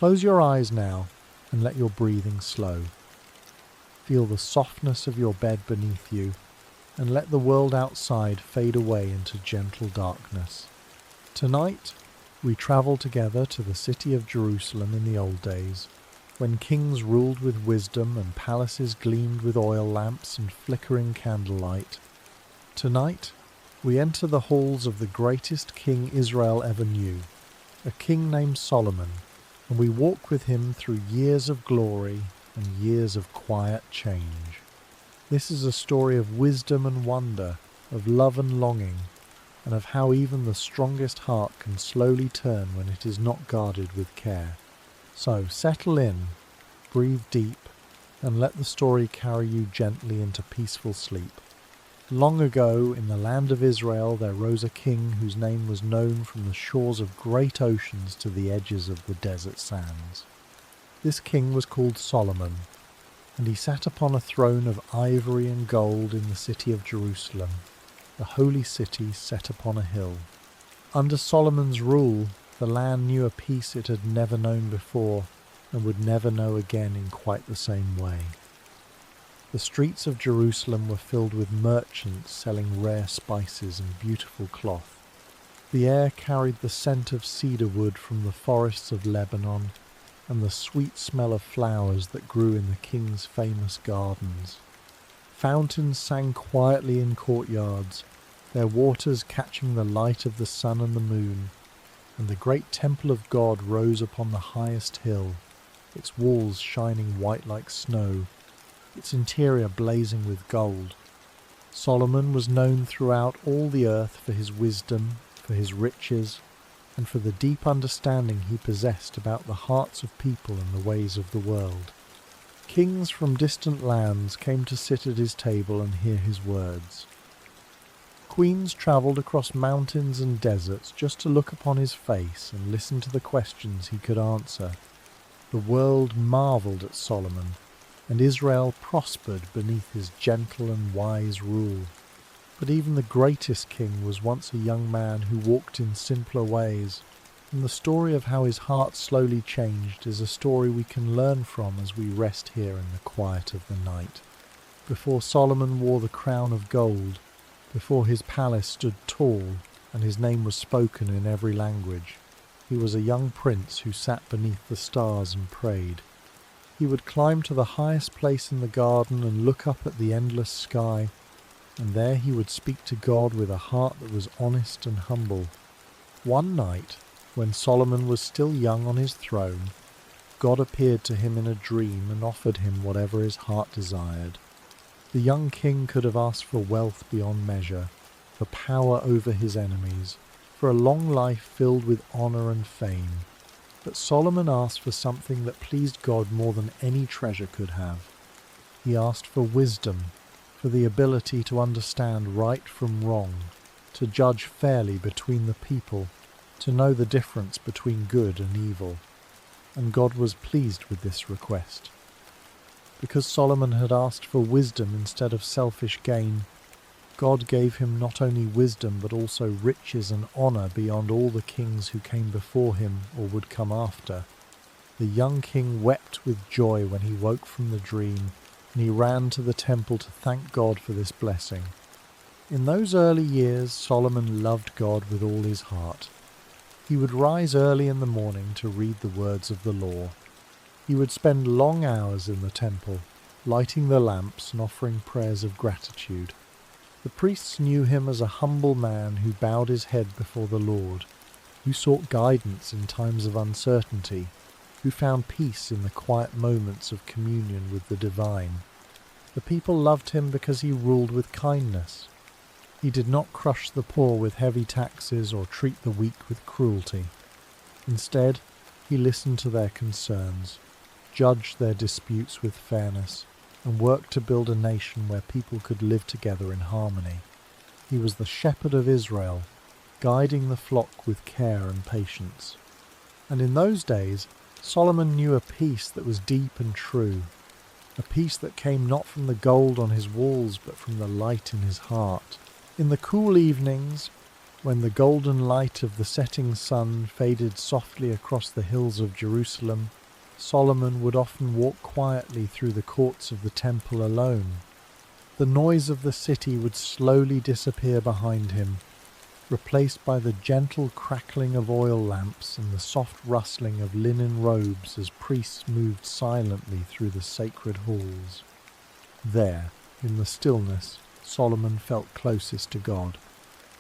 Close your eyes now and let your breathing slow. Feel the softness of your bed beneath you and let the world outside fade away into gentle darkness. Tonight, we travel together to the city of Jerusalem in the old days, when kings ruled with wisdom and palaces gleamed with oil lamps and flickering candlelight. Tonight, we enter the halls of the greatest king Israel ever knew, a king named Solomon, and we walk with him through years of glory and years of quiet change. This is a story of wisdom and wonder, of love and longing, and of how even the strongest heart can slowly turn when it is not guarded with care. So settle in, breathe deep, and let the story carry you gently into peaceful sleep. Long ago, in the land of Israel, there rose a king whose name was known from the shores of great oceans to the edges of the desert sands. This king was called Solomon, and he sat upon a throne of ivory and gold in the city of Jerusalem, the holy city set upon a hill. Under Solomon's rule, the land knew a peace it had never known before and would never know again in quite the same way. The streets of Jerusalem were filled with merchants selling rare spices and beautiful cloth. The air carried the scent of cedar wood from the forests of Lebanon and the sweet smell of flowers that grew in the king's famous gardens. Fountains sang quietly in courtyards, their waters catching the light of the sun and the moon, and the great temple of God rose upon the highest hill, its walls shining white like snow, its interior blazing with gold. Solomon was known throughout all the earth for his wisdom, for his riches, and for the deep understanding he possessed about the hearts of people and the ways of the world. Kings from distant lands came to sit at his table and hear his words. Queens travelled across mountains and deserts just to look upon his face and listen to the questions he could answer. The world marvelled at Solomon, and Israel prospered beneath his gentle and wise rule. But even the greatest king was once a young man who walked in simpler ways, and the story of how his heart slowly changed is a story we can learn from as we rest here in the quiet of the night. Before Solomon wore the crown of gold, before his palace stood tall and his name was spoken in every language, he was a young prince who sat beneath the stars and prayed. He would climb to the highest place in the garden and look up at the endless sky, and there he would speak to God with a heart that was honest and humble. One night, when Solomon was still young on his throne, God appeared to him in a dream and offered him whatever his heart desired. The young king could have asked for wealth beyond measure, for power over his enemies, for a long life filled with honor and fame. But Solomon asked for something that pleased God more than any treasure could have. He asked for wisdom, for the ability to understand right from wrong, to judge fairly between the people, to know the difference between good and evil. And God was pleased with this request. Because Solomon had asked for wisdom instead of selfish gain, God gave him not only wisdom but also riches and honor beyond all the kings who came before him or would come after. The young king wept with joy when he woke from the dream, and he ran to the temple to thank God for this blessing. In those early years, Solomon loved God with all his heart. He would rise early in the morning to read the words of the law. He would spend long hours in the temple, lighting the lamps and offering prayers of gratitude. The priests knew him as a humble man who bowed his head before the Lord, who sought guidance in times of uncertainty, who found peace in the quiet moments of communion with the divine. The people loved him because he ruled with kindness. He did not crush the poor with heavy taxes or treat the weak with cruelty. Instead, he listened to their concerns, judged their disputes with fairness, and worked to build a nation where people could live together in harmony. He was the shepherd of Israel, guiding the flock with care and patience. And in those days, Solomon knew a peace that was deep and true, a peace that came not from the gold on his walls but from the light in his heart. In the cool evenings, When the golden light of the setting sun faded softly across the hills of Jerusalem, Solomon would often walk quietly through the courts of the temple alone. The noise of the city would slowly disappear behind him, replaced by the gentle crackling of oil lamps and the soft rustling of linen robes as priests moved silently through the sacred halls. There, in the stillness, Solomon felt closest to God.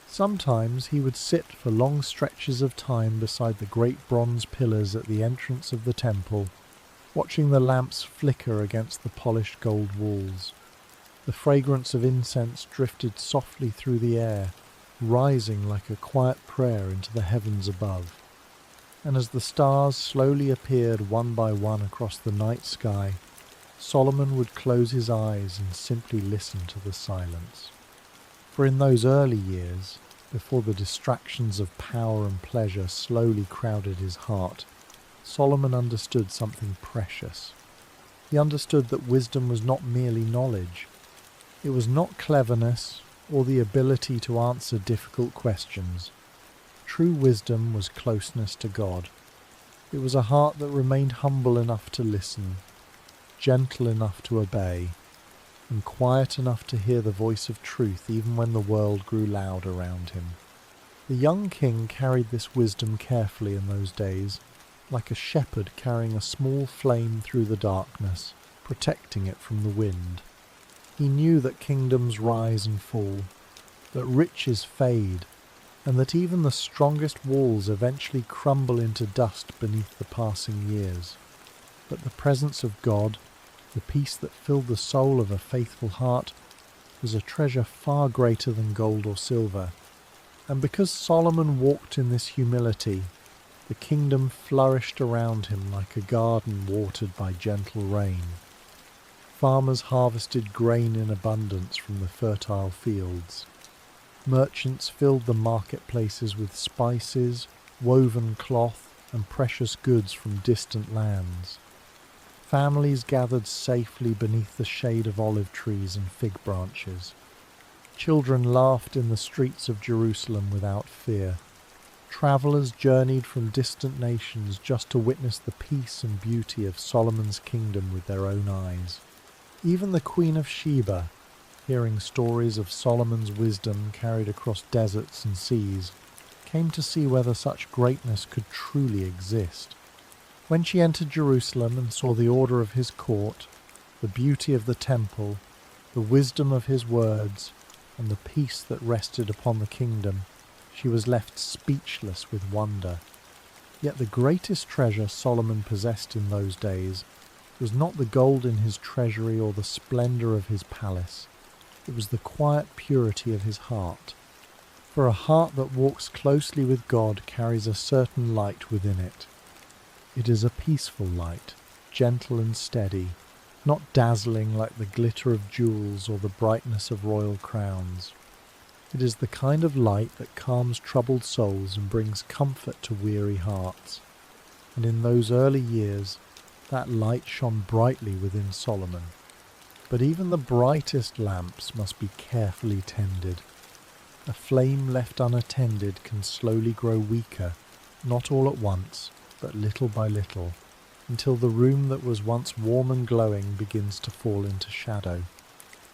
Sometimes he would sit for long stretches of time beside the great bronze pillars at the entrance of the temple, watching the lamps flicker against the polished gold walls. The fragrance of incense drifted softly through the air, rising like a quiet prayer into the heavens above. And as the stars slowly appeared one by one across the night sky, Solomon would close his eyes and simply listen to the silence. For in those early years, before the distractions of power and pleasure slowly crowded his heart, Solomon understood something precious. He understood that wisdom was not merely knowledge. It was not cleverness or the ability to answer difficult questions. True wisdom was closeness to God. It was a heart that remained humble enough to listen, gentle enough to obey, and quiet enough to hear the voice of truth even when the world grew loud around him. The young king carried this wisdom carefully in those days, like a shepherd carrying a small flame through the darkness, protecting it from the wind. He knew that kingdoms rise and fall, that riches fade, and that even the strongest walls eventually crumble into dust beneath the passing years. But the presence of God, the peace that filled the soul of a faithful heart, was a treasure far greater than gold or silver. And because Solomon walked in this humility, the kingdom flourished around him like a garden watered by gentle rain. Farmers harvested grain in abundance from the fertile fields. Merchants filled the marketplaces with spices, woven cloth, and precious goods from distant lands. Families gathered safely beneath the shade of olive trees and fig branches. Children laughed in the streets of Jerusalem without fear. Travelers journeyed from distant nations just to witness the peace and beauty of Solomon's kingdom with their own eyes. Even the Queen of Sheba, hearing stories of Solomon's wisdom carried across deserts and seas, came to see whether such greatness could truly exist. When she entered Jerusalem and saw the order of his court, the beauty of the temple, the wisdom of his words, and the peace that rested upon the kingdom, she was left speechless with wonder. Yet the greatest treasure Solomon possessed in those days was not the gold in his treasury or the splendor of his palace. It was the quiet purity of his heart. For a heart that walks closely with God carries a certain light within it. It is a peaceful light, gentle and steady, not dazzling like the glitter of jewels or the brightness of royal crowns. It is the kind of light that calms troubled souls and brings comfort to weary hearts. And in those early years, that light shone brightly within Solomon. But even the brightest lamps must be carefully tended. A flame left unattended can slowly grow weaker, not all at once, but little by little, until the room that was once warm and glowing begins to fall into shadow.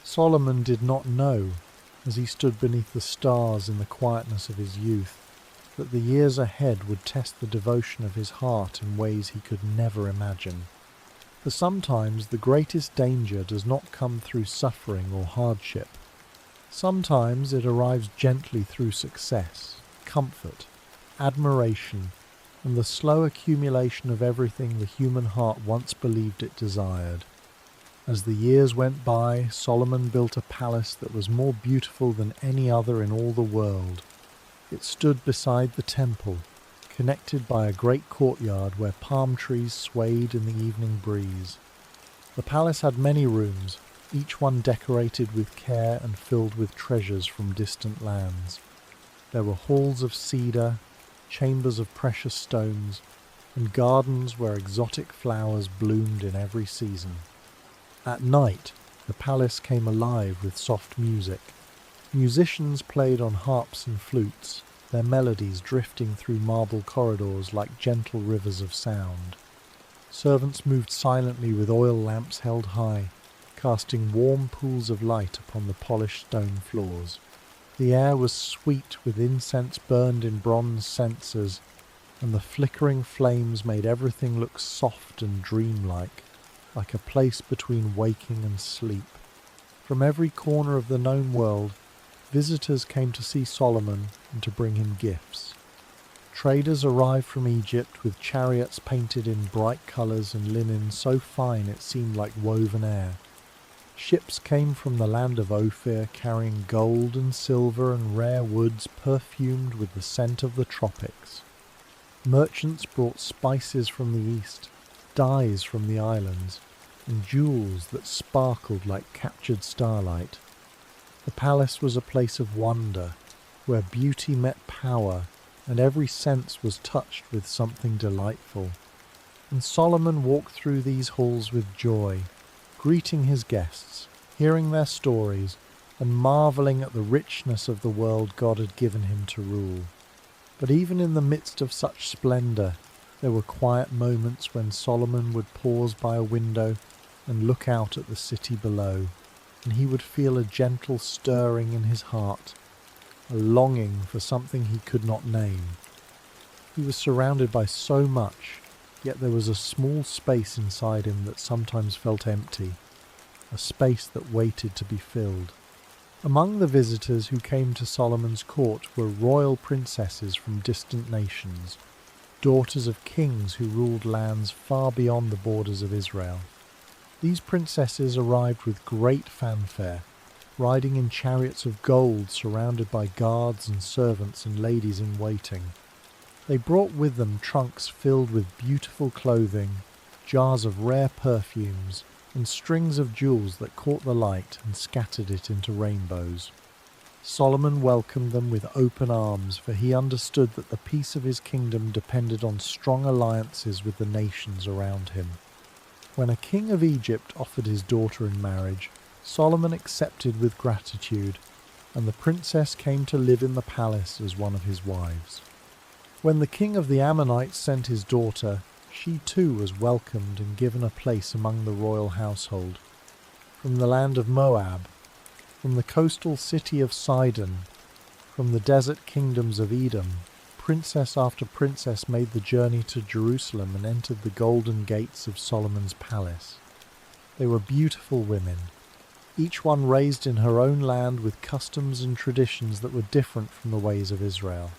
Solomon did not know, as he stood beneath the stars in the quietness of his youth, that the years ahead would test the devotion of his heart in ways he could never imagine. For sometimes the greatest danger does not come through suffering or hardship. Sometimes it arrives gently through success, comfort, admiration, and the slow accumulation of everything the human heart once believed it desired. As the years went by, Solomon built a palace that was more beautiful than any other in all the world. It stood beside the temple, connected by a great courtyard where palm trees swayed in the evening breeze. The palace had many rooms, each one decorated with care and filled with treasures from distant lands. There were halls of cedar, chambers of precious stones, and gardens where exotic flowers bloomed in every season. At night, the palace came alive with soft music. Musicians played on harps and flutes, their melodies drifting through marble corridors like gentle rivers of sound. Servants moved silently with oil lamps held high, casting warm pools of light upon the polished stone floors. The air was sweet with incense burned in bronze censers, and the flickering flames made everything look soft and dreamlike, like a place between waking and sleep. From every corner of the known world, visitors came to see Solomon and to bring him gifts. Traders arrived from Egypt with chariots painted in bright colours and linen so fine it seemed like woven air. Ships came from the land of Ophir carrying gold and silver and rare woods perfumed with the scent of the tropics. Merchants brought spices from the east, dyes from the islands, and jewels that sparkled like captured starlight. The palace was a place of wonder, where beauty met power, and every sense was touched with something delightful. And Solomon walked through these halls with joy, greeting his guests, hearing their stories, and marvelling at the richness of the world God had given him to rule. But even in the midst of such splendour, there were quiet moments when Solomon would pause by a window and look out at the city below, and he would feel a gentle stirring in his heart, a longing for something he could not name. He was surrounded by so much, yet there was a small space inside him that sometimes felt empty, a space that waited to be filled. Among the visitors who came to Solomon's court were royal princesses from distant nations, daughters of kings who ruled lands far beyond the borders of Israel. These princesses arrived with great fanfare, riding in chariots of gold surrounded by guards and servants and ladies in waiting. They brought with them trunks filled with beautiful clothing, jars of rare perfumes, and strings of jewels that caught the light and scattered it into rainbows. Solomon welcomed them with open arms, for he understood that the peace of his kingdom depended on strong alliances with the nations around him. When a king of Egypt offered his daughter in marriage, Solomon accepted with gratitude, and the princess came to live in the palace as one of his wives. When the king of the Ammonites sent his daughter, she too was welcomed and given a place among the royal household. From the land of Moab, from the coastal city of Sidon, from the desert kingdoms of Edom, princess after princess made the journey to Jerusalem and entered the golden gates of Solomon's palace. They were beautiful women, each one raised in her own land with customs and traditions that were different from the ways of Israel.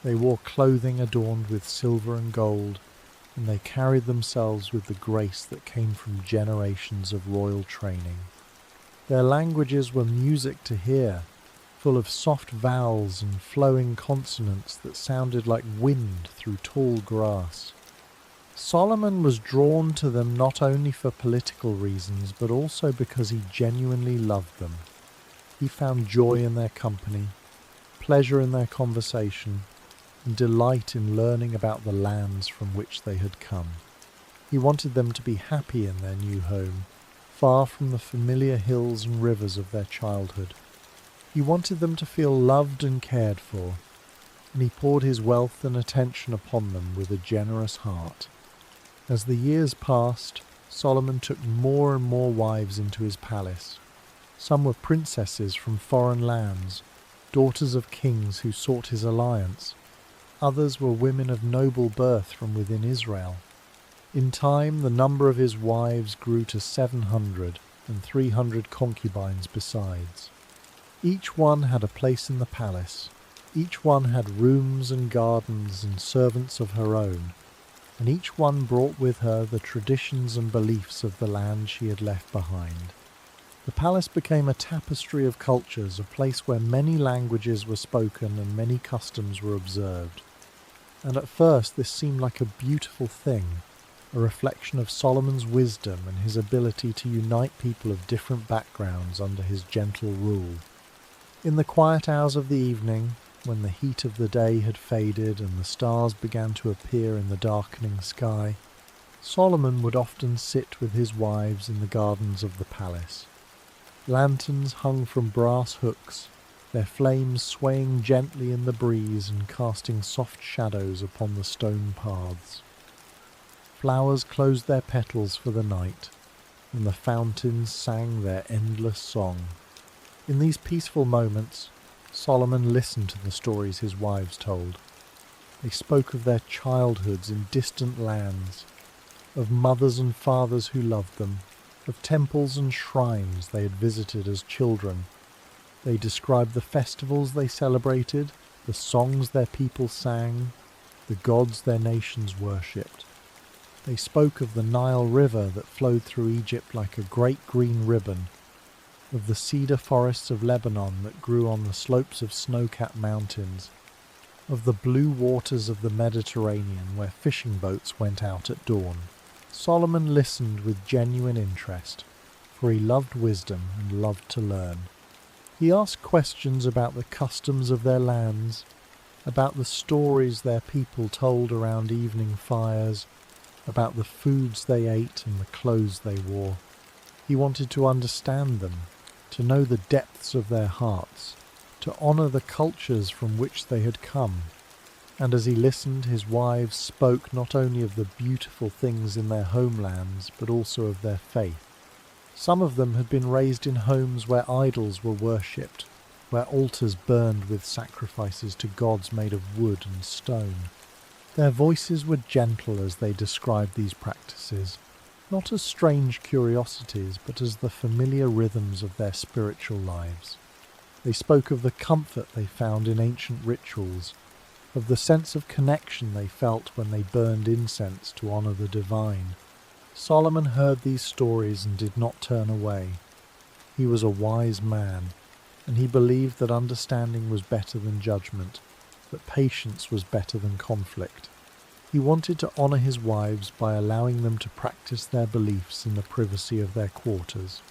They wore clothing adorned with silver and gold, and they carried themselves with the grace that came from generations of royal training. Their languages were music to hear, full of soft vowels and flowing consonants that sounded like wind through tall grass. Solomon was drawn to them not only for political reasons, but also because he genuinely loved them. He found joy in their company, pleasure in their conversation, and delight in learning about the lands from which they had come. He wanted them to be happy in their new home, far from the familiar hills and rivers of their childhood. He wanted them to feel loved and cared for, and he poured his wealth and attention upon them with a generous heart. As the years passed, Solomon took more and more wives into his palace. Some were princesses from foreign lands, daughters of kings who sought his alliance. Others were women of noble birth from within Israel. In time, the number of his wives grew to 700, and 300 concubines besides. Each one had a place in the palace. Each one had rooms and gardens and servants of her own, and each one brought with her the traditions and beliefs of the land she had left behind. The palace became a tapestry of cultures, a place where many languages were spoken and many customs were observed. And at first this seemed like a beautiful thing, a reflection of Solomon's wisdom and his ability to unite people of different backgrounds under his gentle rule. In the quiet hours of the evening, when the heat of the day had faded and the stars began to appear in the darkening sky, Solomon would often sit with his wives in the gardens of the palace. Lanterns hung from brass hooks, their flames swaying gently in the breeze and casting soft shadows upon the stone paths. Flowers closed their petals for the night, and the fountains sang their endless song. In these peaceful moments, Solomon listened to the stories his wives told. They spoke of their childhoods in distant lands, of mothers and fathers who loved them, of temples and shrines they had visited as children. They described the festivals they celebrated, the songs their people sang, the gods their nations worshipped. They spoke of the Nile River that flowed through Egypt like a great green ribbon, of the cedar forests of Lebanon that grew on the slopes of snow-capped mountains, of the blue waters of the Mediterranean where fishing boats went out at dawn. Solomon listened with genuine interest, for he loved wisdom and loved to learn. He asked questions about the customs of their lands, about the stories their people told around evening fires, about the foods they ate and the clothes they wore. He wanted to understand them, to know the depths of their hearts, to honour the cultures from which they had come. And as he listened, his wives spoke not only of the beautiful things in their homelands, but also of their faith. Some of them had been raised in homes where idols were worshipped, where altars burned with sacrifices to gods made of wood and stone. Their voices were gentle as they described these practices, not as strange curiosities, but as the familiar rhythms of their spiritual lives. They spoke of the comfort they found in ancient rituals, of the sense of connection they felt when they burned incense to honour the divine. Solomon heard these stories and did not turn away. He was a wise man, and he believed that understanding was better than judgment, that patience was better than conflict. He wanted to honour his wives by allowing them to practice their beliefs in the privacy of their quarters.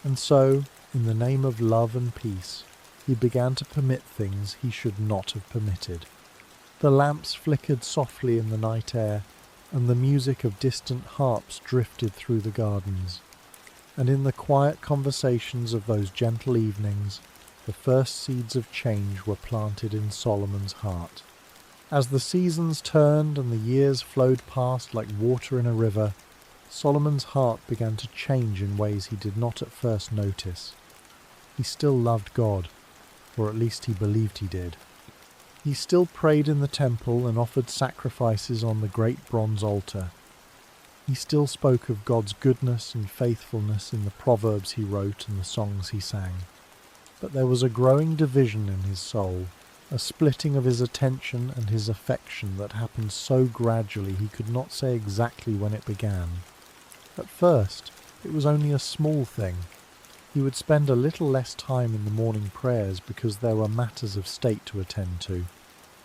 And so, in the name of love and peace, he began to permit things he should not have permitted. The lamps flickered softly in the night air, and the music of distant harps drifted through the gardens. And in the quiet conversations of those gentle evenings, the first seeds of change were planted in Solomon's heart. As the seasons turned and the years flowed past like water in a river, Solomon's heart began to change in ways he did not at first notice. He still loved God, or at least he believed he did. He still prayed in the temple and offered sacrifices on the great bronze altar. He still spoke of God's goodness and faithfulness in the proverbs he wrote and the songs he sang. But there was a growing division in his soul, a splitting of his attention and his affection that happened so gradually he could not say exactly when it began. At first, it was only a small thing. He would spend a little less time in the morning prayers because there were matters of state to attend to.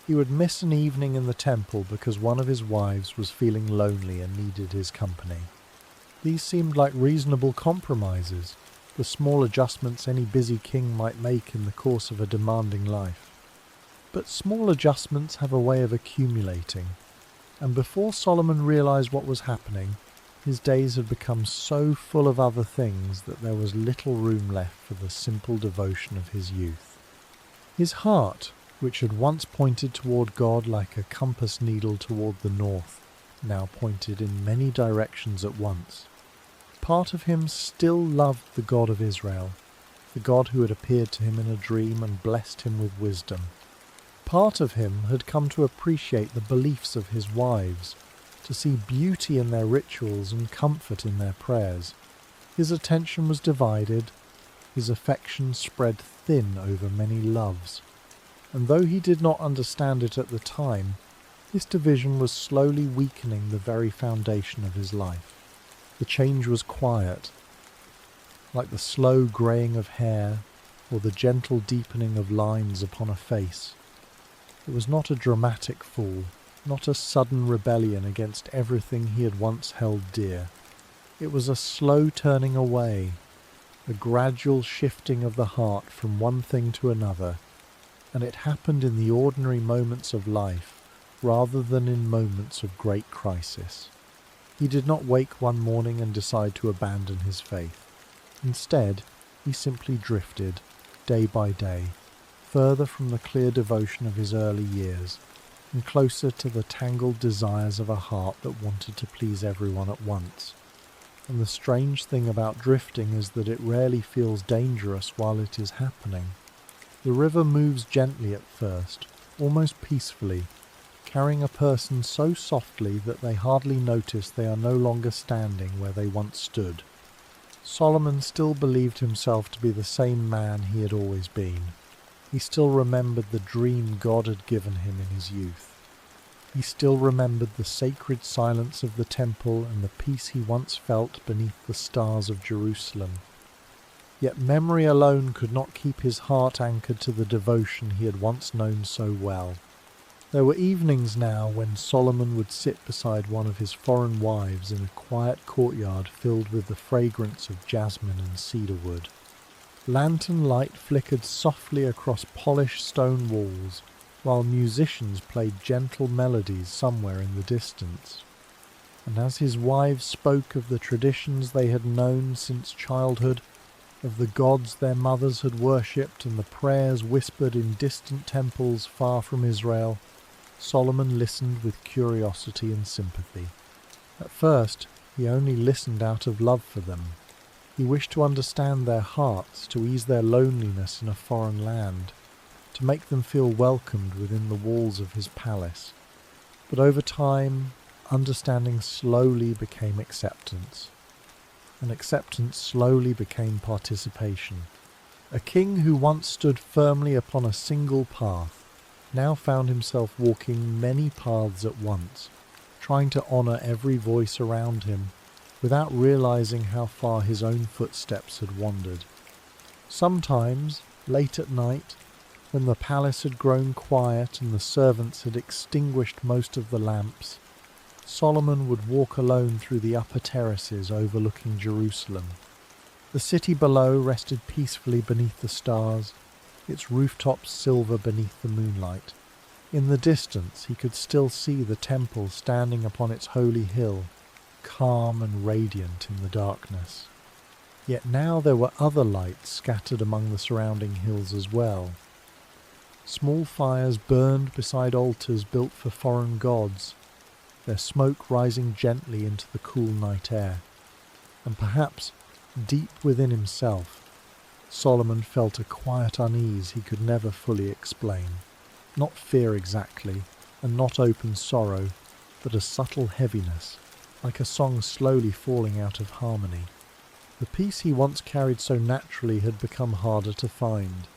He would miss an evening in the temple because one of his wives was feeling lonely and needed his company. These seemed like reasonable compromises, the small adjustments any busy king might make in the course of a demanding life. But small adjustments have a way of accumulating, and before Solomon realized what was happening, his days had become so full of other things that there was little room left for the simple devotion of his youth. His heart, which had once pointed toward God like a compass needle toward the north, now pointed in many directions at once. Part of him still loved the God of Israel, the God who had appeared to him in a dream and blessed him with wisdom. Part of him had come to appreciate the beliefs of his wives, to see beauty in their rituals and comfort in their prayers. His attention was divided, his affection spread thin over many loves. And though he did not understand it at the time, this division was slowly weakening the very foundation of his life. The change was quiet, like the slow greying of hair or the gentle deepening of lines upon a face. It was not a dramatic fall, not a sudden rebellion against everything he had once held dear. It was a slow turning away, a gradual shifting of the heart from one thing to another, and it happened in the ordinary moments of life rather than in moments of great crisis. He did not wake one morning and decide to abandon his faith. Instead, he simply drifted, day by day, further from the clear devotion of his early years, and closer to the tangled desires of a heart that wanted to please everyone at once. And the strange thing about drifting is that it rarely feels dangerous while it is happening. The river moves gently at first, almost peacefully, carrying a person so softly that they hardly notice they are no longer standing where they once stood. Solomon still believed himself to be the same man he had always been. He still remembered the dream God had given him in his youth. He still remembered the sacred silence of the temple and the peace he once felt beneath the stars of Jerusalem. Yet memory alone could not keep his heart anchored to the devotion he had once known so well. There were evenings now when Solomon would sit beside one of his foreign wives in a quiet courtyard filled with the fragrance of jasmine and cedarwood. Lantern light flickered softly across polished stone walls, while musicians played gentle melodies somewhere in the distance. And as his wives spoke of the traditions they had known since childhood, of the gods their mothers had worshipped and the prayers whispered in distant temples far from Israel, Solomon listened with curiosity and sympathy. At first, he only listened out of love for them. He wished to understand their hearts, to ease their loneliness in a foreign land, to make them feel welcomed within the walls of his palace. But over time, understanding slowly became acceptance, and acceptance slowly became participation. A king who once stood firmly upon a single path now found himself walking many paths at once, trying to honour every voice around him, without realizing how far his own footsteps had wandered. Sometimes, late at night, when the palace had grown quiet and the servants had extinguished most of the lamps, Solomon would walk alone through the upper terraces overlooking Jerusalem. The city below rested peacefully beneath the stars, its rooftops silver beneath the moonlight. In the distance he could still see the temple standing upon its holy hill, calm and radiant in the darkness. Yet now there were other lights scattered among the surrounding hills as well. Small fires burned beside altars built for foreign gods, their smoke rising gently into the cool night air. And perhaps, deep within himself, Solomon felt a quiet unease he could never fully explain. Not fear exactly, and not open sorrow, but a subtle heaviness, like a song slowly falling out of harmony. The peace he once carried so naturally had become harder to find.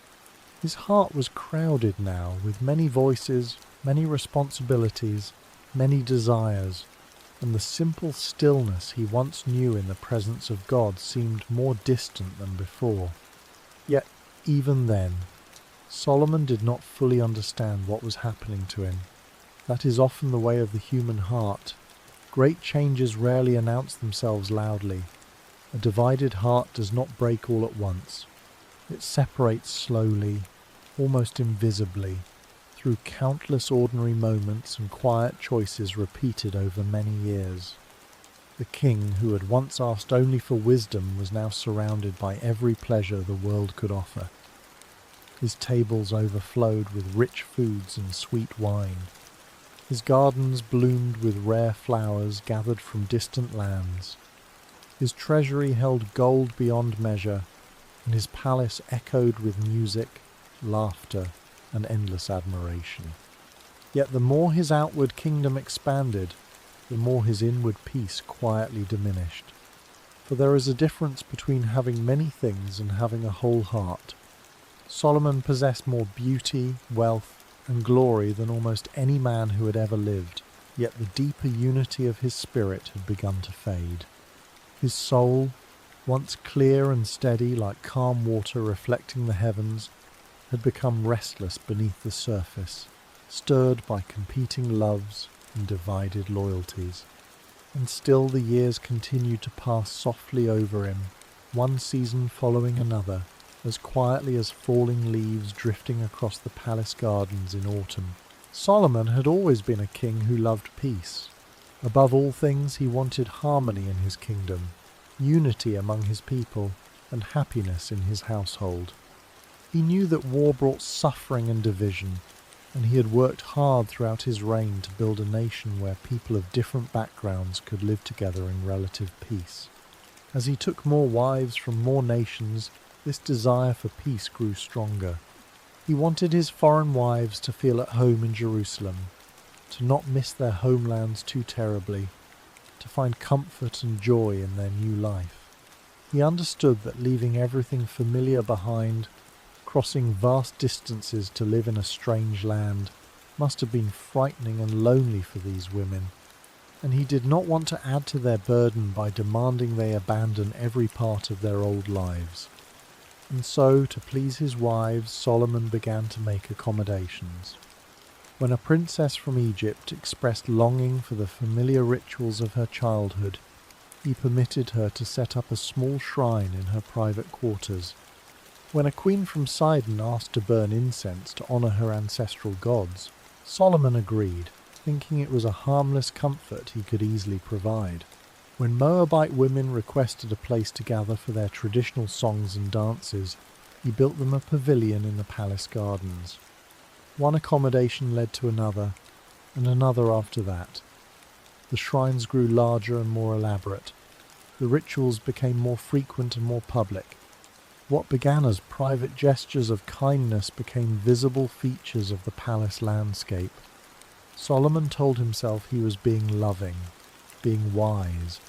His heart was crowded now with many voices, many responsibilities, many desires, and the simple stillness he once knew in the presence of God seemed more distant than before. Yet, even then, Solomon did not fully understand what was happening to him. That is often the way of the human heart. Great changes rarely announce themselves loudly. A divided heart does not break all at once. It separates slowly, almost invisibly, through countless ordinary moments and quiet choices repeated over many years. The king, who had once asked only for wisdom, was now surrounded by every pleasure the world could offer. His tables overflowed with rich foods and sweet wine. His gardens bloomed with rare flowers gathered from distant lands. His treasury held gold beyond measure, and his palace echoed with music, laughter, and endless admiration. Yet the more his outward kingdom expanded, the more his inward peace quietly diminished. For there is a difference between having many things and having a whole heart. Solomon possessed more beauty, wealth, and glory than almost any man who had ever lived, yet the deeper unity of his spirit had begun to fade. His soul, once clear and steady like calm water reflecting the heavens, had become restless beneath the surface, stirred by competing loves and divided loyalties. And still the years continued to pass softly over him, one season following another, as quietly as falling leaves drifting across the palace gardens in autumn. Solomon had always been a king who loved peace. Above all things he wanted harmony in his kingdom, unity among his people, and happiness in his household. He knew that war brought suffering and division, and he had worked hard throughout his reign to build a nation where people of different backgrounds could live together in relative peace. As he took more wives from more nations, this desire for peace grew stronger. He wanted his foreign wives to feel at home in Jerusalem, to not miss their homelands too terribly, to find comfort and joy in their new life. He understood that leaving everything familiar behind, crossing vast distances to live in a strange land, must have been frightening and lonely for these women, and he did not want to add to their burden by demanding they abandon every part of their old lives. And so, to please his wives, Solomon began to make accommodations. When a princess from Egypt expressed longing for the familiar rituals of her childhood, he permitted her to set up a small shrine in her private quarters. When a queen from Sidon asked to burn incense to honour her ancestral gods, Solomon agreed, thinking it was a harmless comfort he could easily provide. When Moabite women requested a place to gather for their traditional songs and dances, he built them a pavilion in the palace gardens. One accommodation led to another, and another after that. The shrines grew larger and more elaborate. The rituals became more frequent and more public. What began as private gestures of kindness became visible features of the palace landscape. Solomon told himself he was being loving, being wise,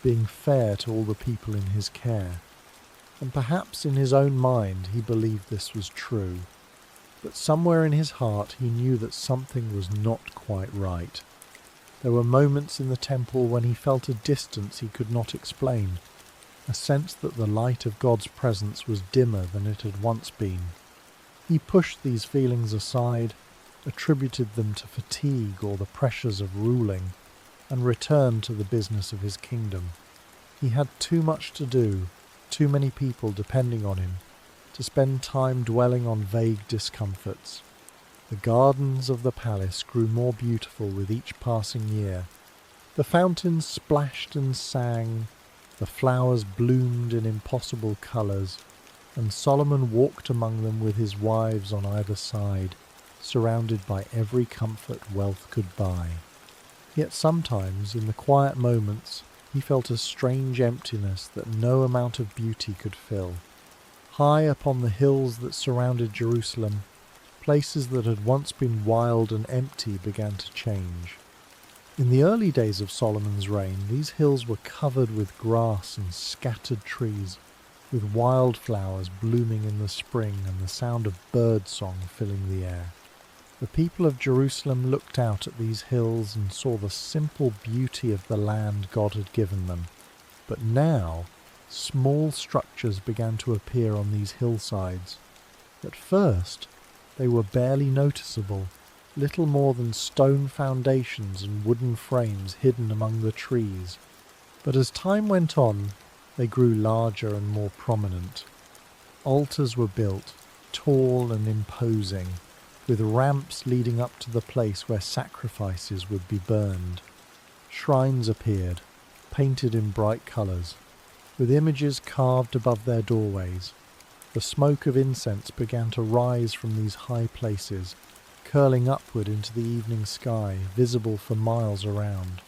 being fair to all the people in his care. And perhaps in his own mind he believed this was true. But somewhere in his heart he knew that something was not quite right. There were moments in the temple when he felt a distance he could not explain, a sense that the light of God's presence was dimmer than it had once been. He pushed these feelings aside, attributed them to fatigue or the pressures of ruling, and returned to the business of his kingdom. He had too much to do, too many people depending on him, to spend time dwelling on vague discomforts. The gardens of the palace grew more beautiful with each passing year. The fountains splashed and sang, the flowers bloomed in impossible colours, and Solomon walked among them with his wives on either side, surrounded by every comfort wealth could buy. Yet sometimes, in the quiet moments, he felt a strange emptiness that no amount of beauty could fill. High upon the hills that surrounded Jerusalem, places that had once been wild and empty began to change. In the early days of Solomon's reign, these hills were covered with grass and scattered trees, with wildflowers blooming in the spring and the sound of bird song filling the air. The people of Jerusalem looked out at these hills and saw the simple beauty of the land God had given them. But now, small structures began to appear on these hillsides. At first, they were barely noticeable, little more than stone foundations and wooden frames hidden among the trees. But as time went on, they grew larger and more prominent. Altars were built, tall and imposing, with ramps leading up to the place where sacrifices would be burned. Shrines appeared, painted in bright colours, with images carved above their doorways. The smoke of incense began to rise from these high places, curling upward into the evening sky, visible for miles around.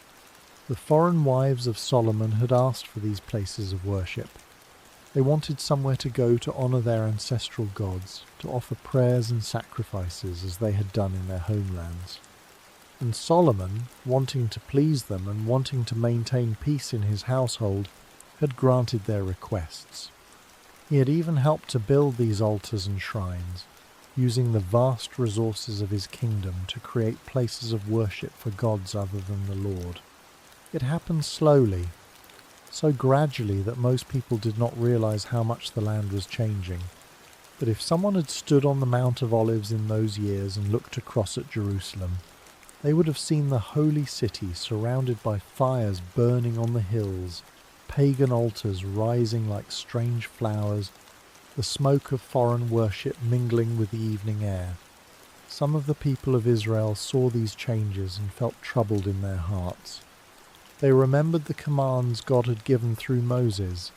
The foreign wives of Solomon had asked for these places of worship. They wanted somewhere to go to honour their ancestral gods, to offer prayers and sacrifices as they had done in their homelands. And Solomon, wanting to please them and wanting to maintain peace in his household, had granted their requests. He had even helped to build these altars and shrines, using the vast resources of his kingdom to create places of worship for gods other than the Lord. It happened slowly, so gradually that most people did not realize how much the land was changing. But if someone had stood on the Mount of Olives in those years and looked across at Jerusalem, they would have seen the holy city surrounded by fires burning on the hills, pagan altars rising like strange flowers, the smoke of foreign worship mingling with the evening air. Some of the people of Israel saw these changes and felt troubled in their hearts. They remembered the commands God had given through Moses,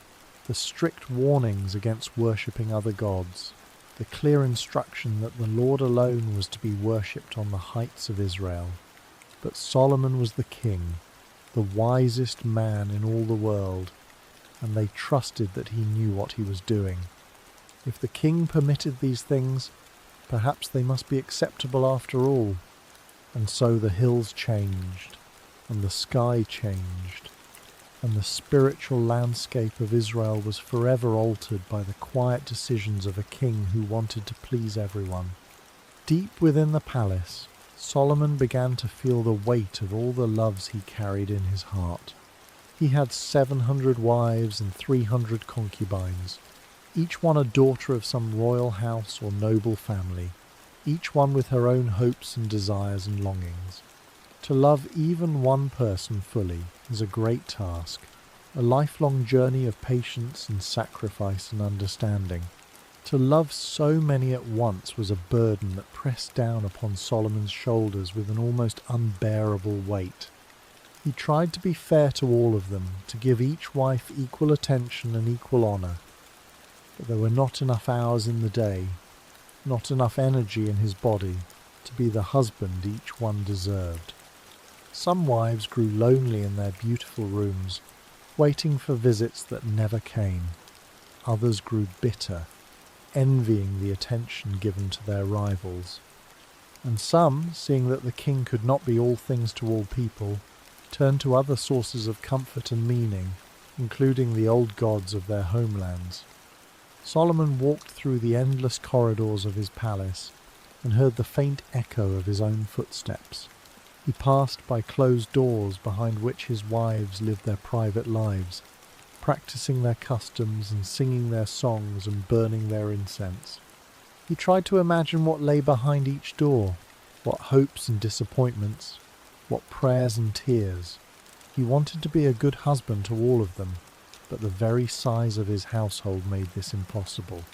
the strict warnings against worshipping other gods. the clear instruction that the Lord alone was to be worshipped on the heights of Israel. But Solomon was the king, the wisest man in all the world, and they trusted that he knew what he was doing. If the king permitted these things, perhaps they must be acceptable after all. And so the hills changed, and the sky changed, and the spiritual landscape of Israel was forever altered by the quiet decisions of a king who wanted to please everyone. Deep within the palace, Solomon began to feel the weight of all the loves he carried in his heart. He had 700 wives and 300 concubines, each one a daughter of some royal house or noble family, each one with her own hopes and desires and longings. To love even one person fully is a great task, a lifelong journey of patience and sacrifice and understanding. To love so many at once was a burden that pressed down upon Solomon's shoulders with an almost unbearable weight. He tried to be fair to all of them, to give each wife equal attention and equal honour. But there were not enough hours in the day, not enough energy in his body, to be the husband each one deserved. Some wives grew lonely in their beautiful rooms, waiting for visits that never came. Others grew bitter, envying the attention given to their rivals. And some, seeing that the king could not be all things to all people, turned to other sources of comfort and meaning, including the old gods of their homelands. Solomon walked through the endless corridors of his palace and heard the faint echo of his own footsteps. He passed by closed doors behind which his wives lived their private lives, practicing their customs and singing their songs and burning their incense. He tried to imagine what lay behind each door, what hopes and disappointments, what prayers and tears. He wanted to be a good husband to all of them, but the very size of his household made this impossible.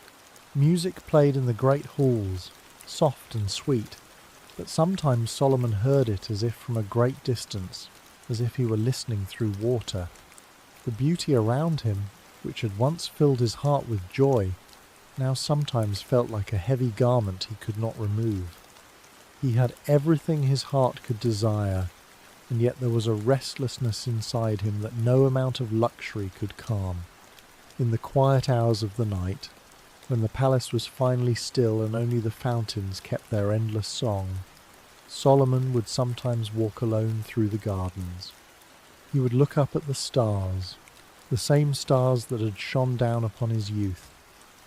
Music played in the great halls, soft and sweet, but sometimes Solomon heard it as if from a great distance, as if he were listening through water. The beauty around him, which had once filled his heart with joy, now sometimes felt like a heavy garment he could not remove. He had everything his heart could desire, and yet there was a restlessness inside him that no amount of luxury could calm. In the quiet hours of the night, when the palace was finally still and only the fountains kept their endless song, Solomon would sometimes walk alone through the gardens. He would look up at the stars, the same stars that had shone down upon his youth,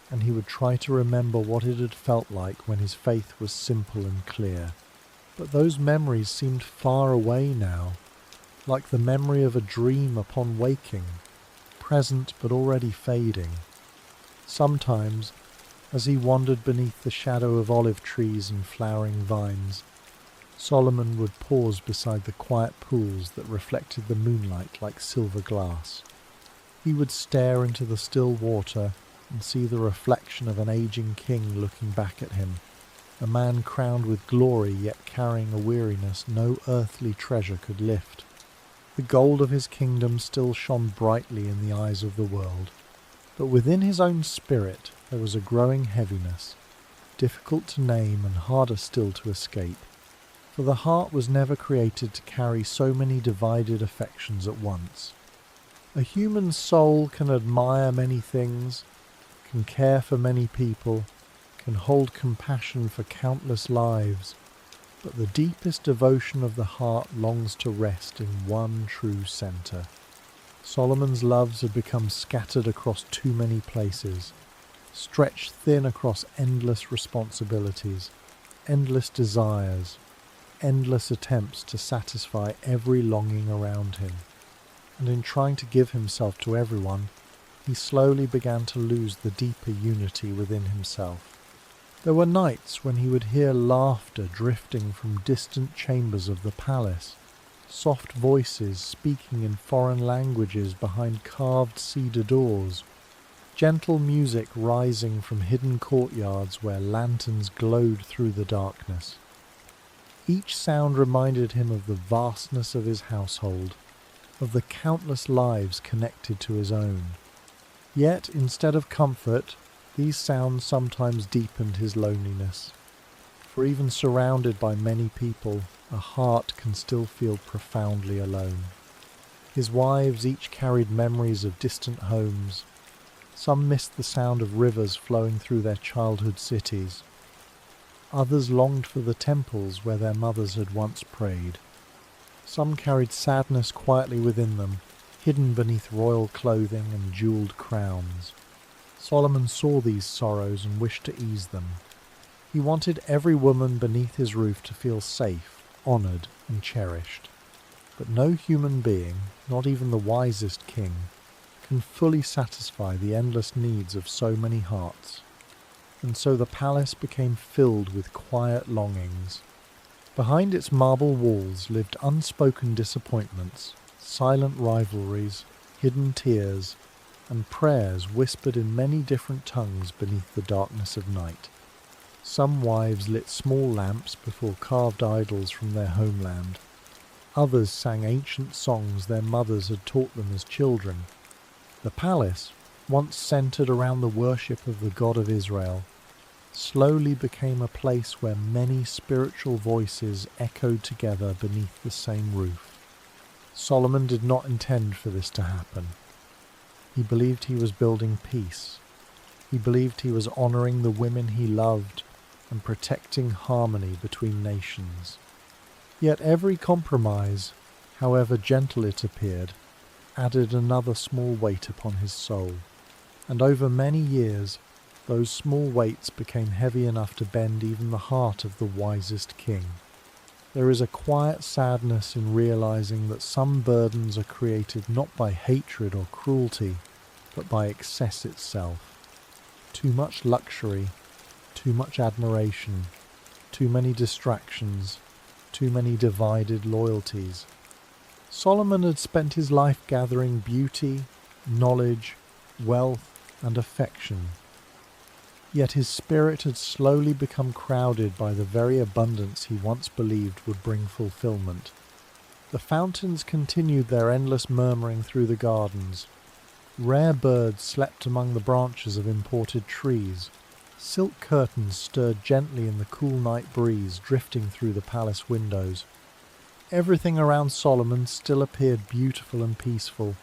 and he would try to remember what it had felt like when his faith was simple and clear. But those memories seemed far away now, like the memory of a dream upon waking, present but already fading. Sometimes, as he wandered beneath the shadow of olive trees and flowering vines, Solomon would pause beside the quiet pools that reflected the moonlight like silver glass. He would stare into the still water and see the reflection of an aging king looking back at him, a man crowned with glory yet carrying a weariness no earthly treasure could lift. The gold of his kingdom still shone brightly in the eyes of the world, but within his own spirit there was a growing heaviness, difficult to name and harder still to escape. For the heart was never created to carry so many divided affections at once. A human soul can admire many things, can care for many people, can hold compassion for countless lives, but the deepest devotion of the heart longs to rest in one true centre. Solomon's loves had become scattered across too many places, stretched thin across endless responsibilities, endless desires, endless attempts to satisfy every longing around him. And in trying to give himself to everyone, he slowly began to lose the deeper unity within himself. There were nights when he would hear laughter drifting from distant chambers of the palace, soft voices speaking in foreign languages behind carved cedar doors, gentle music rising from hidden courtyards where lanterns glowed through the darkness. Each sound reminded him of the vastness of his household, of the countless lives connected to his own. Yet, instead of comfort, These sounds sometimes deepened his loneliness, for even surrounded by many people, a heart can still feel profoundly alone. His wives each carried memories of distant homes. Some missed the sound of rivers flowing through their childhood cities. Others longed for the temples where their mothers had once prayed. Some carried sadness quietly within them, hidden beneath royal clothing and jewelled crowns. Solomon saw these sorrows and wished to ease them. He wanted every woman beneath his roof to feel safe, honoured and cherished. But no human being, not even the wisest king, can fully satisfy the endless needs of so many hearts. And so the palace became filled with quiet longings. Behind its marble walls lived unspoken disappointments, silent rivalries, hidden tears, and prayers whispered in many different tongues beneath the darkness of night. Some wives lit small lamps before carved idols from their homeland. Others sang ancient songs their mothers had taught them as children. The palace, once centered around the worship of the God of Israel, slowly became a place where many spiritual voices echoed together beneath the same roof. Solomon did not intend for this to happen. He believed he was building peace. He believed he was honoring the women he loved and protecting harmony between nations. Yet every compromise, however gentle it appeared, added another small weight upon his soul. And over many years, those small weights became heavy enough to bend even the heart of the wisest king. There is a quiet sadness in realizing that some burdens are created not by hatred or cruelty, but by excess itself. Too much luxury, too much admiration, too many distractions, too many divided loyalties. Solomon had spent his life gathering beauty, knowledge, wealth, and affection. Yet his spirit had slowly become crowded by the very abundance he once believed would bring fulfillment. The fountains continued their endless murmuring through the gardens. Rare birds slept among the branches of imported trees. Silk curtains stirred gently in the cool night breeze drifting through the palace windows. Everything around Solomon still appeared beautiful and peaceful.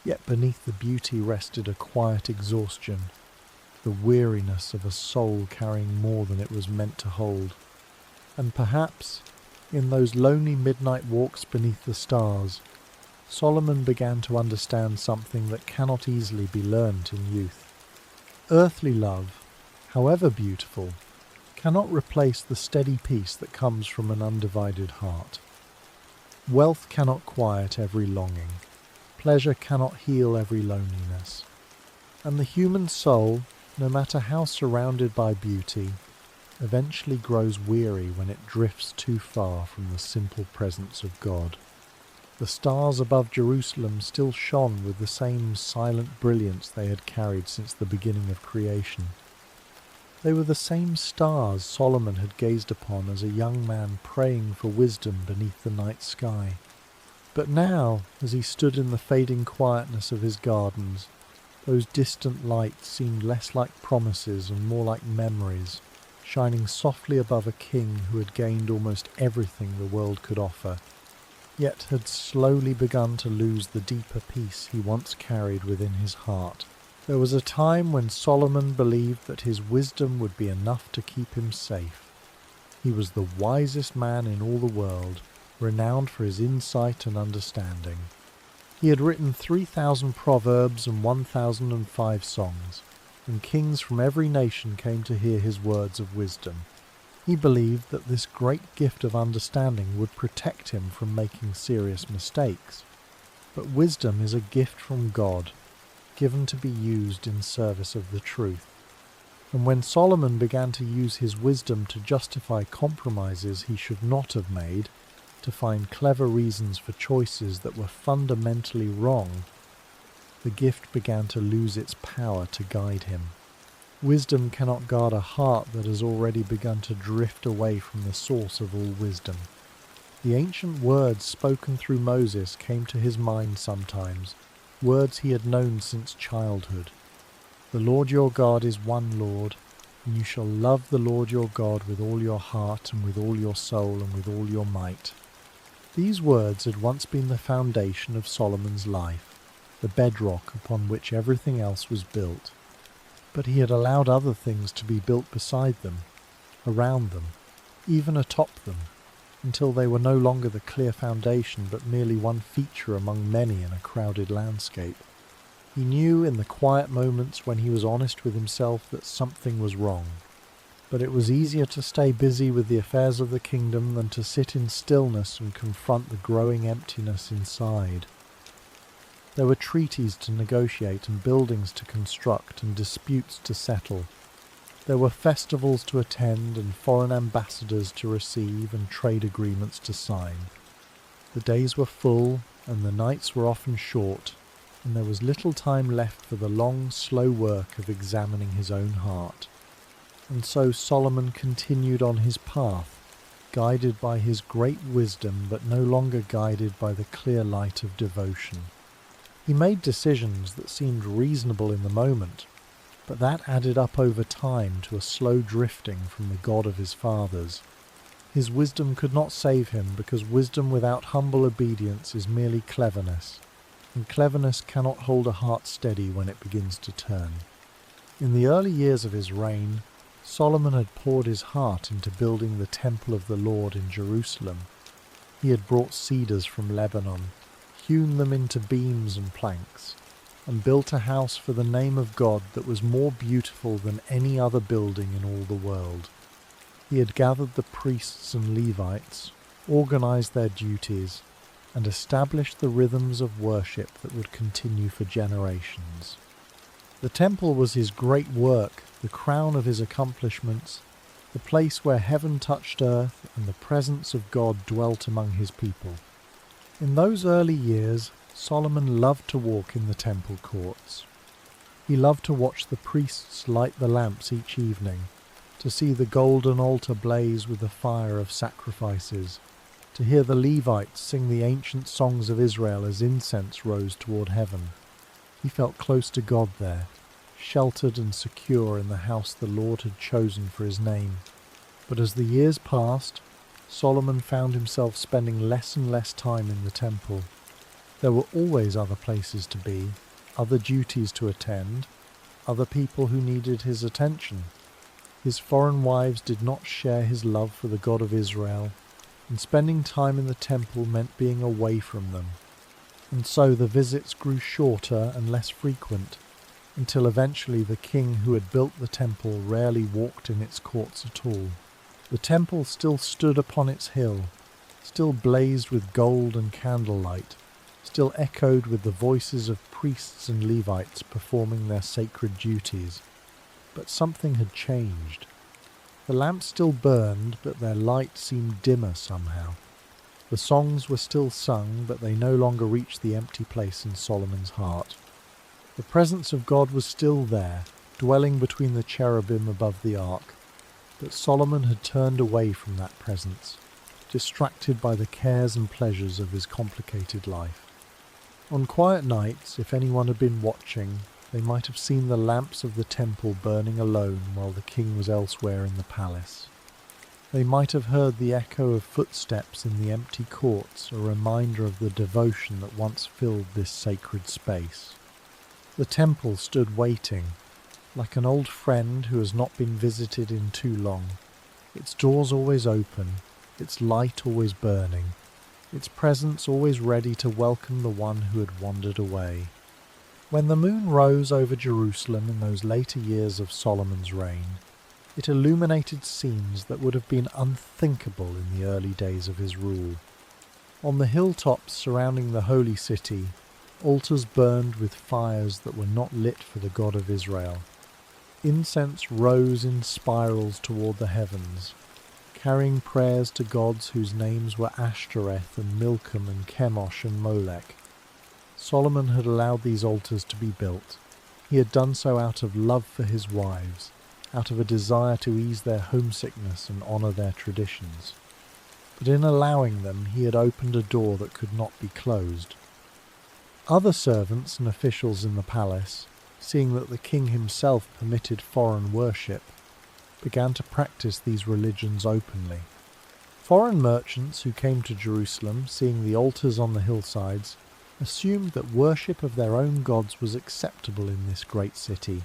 Yet beneath the beauty rested a quiet exhaustion, the weariness of a soul carrying more than it was meant to hold. And perhaps, in those lonely midnight walks beneath the stars, Solomon began to understand something that cannot easily be learnt in youth. Earthly love, however beautiful, cannot replace the steady peace that comes from an undivided heart. Wealth cannot quiet every longing. Pleasure cannot heal every loneliness. And the human soul, no matter how surrounded by beauty, eventually grows weary when it drifts too far from the simple presence of God. The stars above Jerusalem still shone with the same silent brilliance they had carried since the beginning of creation. They were the same stars Solomon had gazed upon as a young man praying for wisdom beneath the night sky. But now, as he stood in the fading quietness of his gardens, those distant lights seemed less like promises and more like memories, shining softly above a king who had gained almost everything the world could offer, yet had slowly begun to lose the deeper peace he once carried within his heart. There was a time when Solomon believed that his wisdom would be enough to keep him safe. He was the wisest man in all the world, renowned for his insight and understanding. He had written 3,000 proverbs and 1,005 songs, and kings from every nation came to hear his words of wisdom. He believed that this great gift of understanding would protect him from making serious mistakes. But wisdom is a gift from God, given to be used in service of the truth. And when Solomon began to use his wisdom to justify compromises he should not have made, to find clever reasons for choices that were fundamentally wrong, the gift began to lose its power to guide him. Wisdom cannot guard a heart that has already begun to drift away from the source of all wisdom. The ancient words spoken through Moses came to his mind sometimes, words he had known since childhood. The Lord your God is one Lord, and you shall love the Lord your God with all your heart and with all your soul and with all your might. These words had once been the foundation of Solomon's life, the bedrock upon which everything else was built. But he had allowed other things to be built beside them, around them, even atop them, until they were no longer the clear foundation but merely one feature among many in a crowded landscape. He knew in the quiet moments when he was honest with himself that something was wrong. But it was easier to stay busy with the affairs of the kingdom than to sit in stillness and confront the growing emptiness inside. There were treaties to negotiate and buildings to construct and disputes to settle. There were festivals to attend and foreign ambassadors to receive and trade agreements to sign. The days were full and the nights were often short, and there was little time left for the long, slow work of examining his own heart. And so Solomon continued on his path, guided by his great wisdom but no longer guided by the clear light of devotion. He made decisions that seemed reasonable in the moment, but that added up over time to a slow drifting from the God of his fathers. His wisdom could not save him, because wisdom without humble obedience is merely cleverness, and cleverness cannot hold a heart steady when it begins to turn. In the early years of his reign, Solomon had poured his heart into building the temple of the Lord in Jerusalem. He had brought cedars from Lebanon, hewn them into beams and planks, and built a house for the name of God that was more beautiful than any other building in all the world. He had gathered the priests and Levites, organized their duties, and established the rhythms of worship that would continue for generations. The temple was his great work, the crown of his accomplishments, the place where heaven touched earth and the presence of God dwelt among his people. In those early years, Solomon loved to walk in the temple courts. He loved to watch the priests light the lamps each evening, to see the golden altar blaze with the fire of sacrifices, to hear the Levites sing the ancient songs of Israel as incense rose toward heaven. He felt close to God there, sheltered and secure in the house the Lord had chosen for his name. But as the years passed, Solomon found himself spending less and less time in the temple. There were always other places to be, other duties to attend, other people who needed his attention. His foreign wives did not share his love for the God of Israel, and spending time in the temple meant being away from them. And so the visits grew shorter and less frequent, until eventually the king who had built the temple rarely walked in its courts at all. The temple still stood upon its hill, still blazed with gold and candlelight, still echoed with the voices of priests and Levites performing their sacred duties. But something had changed. The lamps still burned, but their light seemed dimmer somehow. The songs were still sung, but they no longer reached the empty place in Solomon's heart. The presence of God was still there, dwelling between the cherubim above the ark, but Solomon had turned away from that presence, distracted by the cares and pleasures of his complicated life. On quiet nights, if anyone had been watching, they might have seen the lamps of the temple burning alone while the king was elsewhere in the palace. They might have heard the echo of footsteps in the empty courts, a reminder of the devotion that once filled this sacred space. The temple stood waiting, like an old friend who has not been visited in too long, its doors always open, its light always burning, its presence always ready to welcome the one who had wandered away. When the moon rose over Jerusalem in those later years of Solomon's reign, it illuminated scenes that would have been unthinkable in the early days of his rule. On the hilltops surrounding the holy city, altars burned with fires that were not lit for the God of Israel. Incense rose in spirals toward the heavens, carrying prayers to gods whose names were Ashtoreth and Milcom and Chemosh and Molech. Solomon had allowed these altars to be built. He had done so out of love for his wives, out of a desire to ease their homesickness and honor their traditions. But in allowing them, he had opened a door that could not be closed. Other servants and officials in the palace, seeing that the king himself permitted foreign worship, began to practice these religions openly. Foreign merchants who came to Jerusalem, seeing the altars on the hillsides, assumed that worship of their own gods was acceptable in this great city.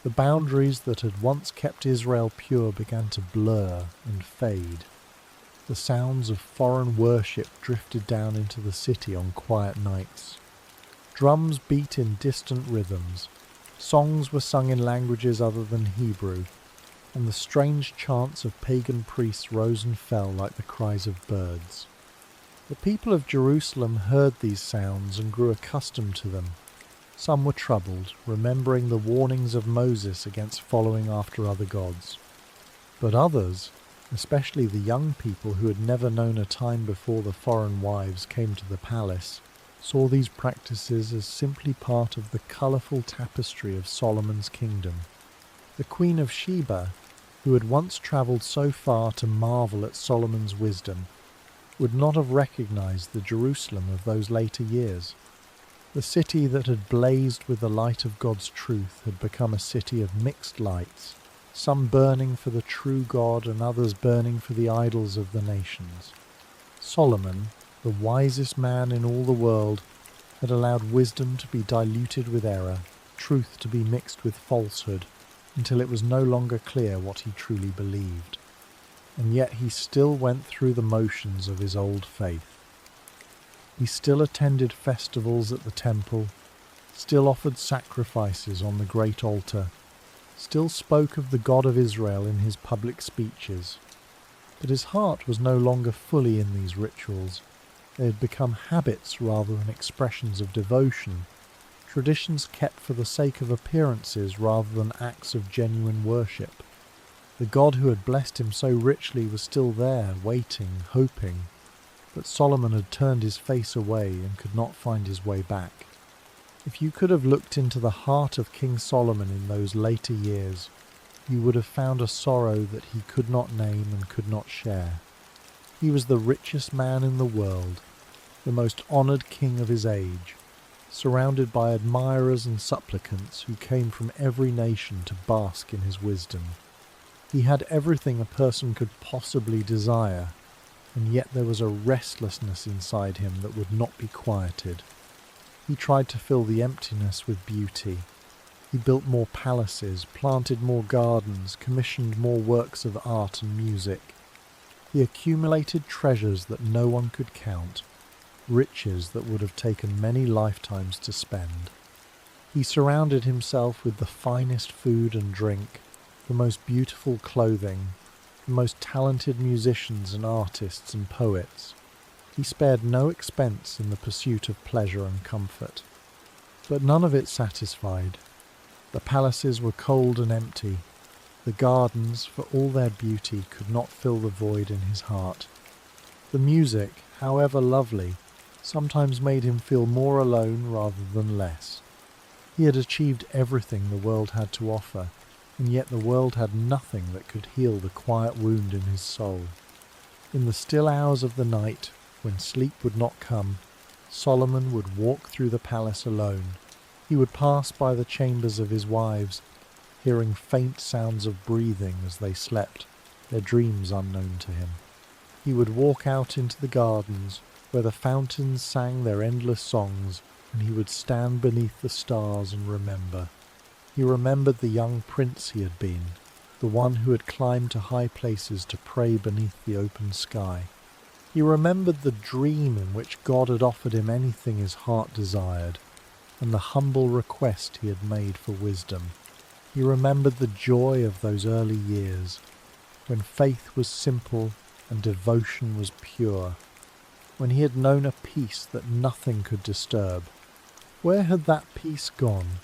The boundaries that had once kept Israel pure began to blur and fade. The sounds of foreign worship drifted down into the city on quiet nights. Drums beat in distant rhythms, songs were sung in languages other than Hebrew, and the strange chants of pagan priests rose and fell like the cries of birds. The people of Jerusalem heard these sounds and grew accustomed to them. Some were troubled, remembering the warnings of Moses against following after other gods. But others, especially the young people who had never known a time before the foreign wives came to the palace, saw these practices as simply part of the colourful tapestry of Solomon's kingdom. The Queen of Sheba, who had once travelled so far to marvel at Solomon's wisdom, would not have recognized the Jerusalem of those later years. The city that had blazed with the light of God's truth had become a city of mixed lights, some burning for the true God and others burning for the idols of the nations. Solomon, the wisest man in all the world, had allowed wisdom to be diluted with error, truth to be mixed with falsehood, until it was no longer clear what he truly believed. And yet he still went through the motions of his old faith. He still attended festivals at the temple, still offered sacrifices on the great altar, still spoke of the God of Israel in his public speeches. But his heart was no longer fully in these rituals. They had become habits rather than expressions of devotion, traditions kept for the sake of appearances rather than acts of genuine worship. The God who had blessed him so richly was still there, waiting, hoping, but Solomon had turned his face away and could not find his way back. If you could have looked into the heart of King Solomon in those later years, you would have found a sorrow that he could not name and could not share. He was the richest man in the world, the most honoured king of his age, surrounded by admirers and supplicants who came from every nation to bask in his wisdom. He had everything a person could possibly desire, and yet there was a restlessness inside him that would not be quieted. He tried to fill the emptiness with beauty. He built more palaces, planted more gardens, commissioned more works of art and music. He accumulated treasures that no one could count, riches that would have taken many lifetimes to spend. He surrounded himself with the finest food and drink, the most beautiful clothing, the most talented musicians and artists and poets. He spared no expense in the pursuit of pleasure and comfort. But none of it satisfied. The palaces were cold and empty. The gardens, for all their beauty, could not fill the void in his heart. The music, however lovely, sometimes made him feel more alone rather than less. He had achieved everything the world had to offer, and yet the world had nothing that could heal the quiet wound in his soul. In the still hours of the night, when sleep would not come, Solomon would walk through the palace alone. He would pass by the chambers of his wives, hearing faint sounds of breathing as they slept, their dreams unknown to him. He would walk out into the gardens, where the fountains sang their endless songs, and he would stand beneath the stars and remember. He remembered the young prince he had been, the one who had climbed to high places to pray beneath the open sky. He remembered the dream in which God had offered him anything his heart desired, and the humble request he had made for wisdom. He remembered the joy of those early years, when faith was simple and devotion was pure, when he had known a peace that nothing could disturb. Where had that peace gone?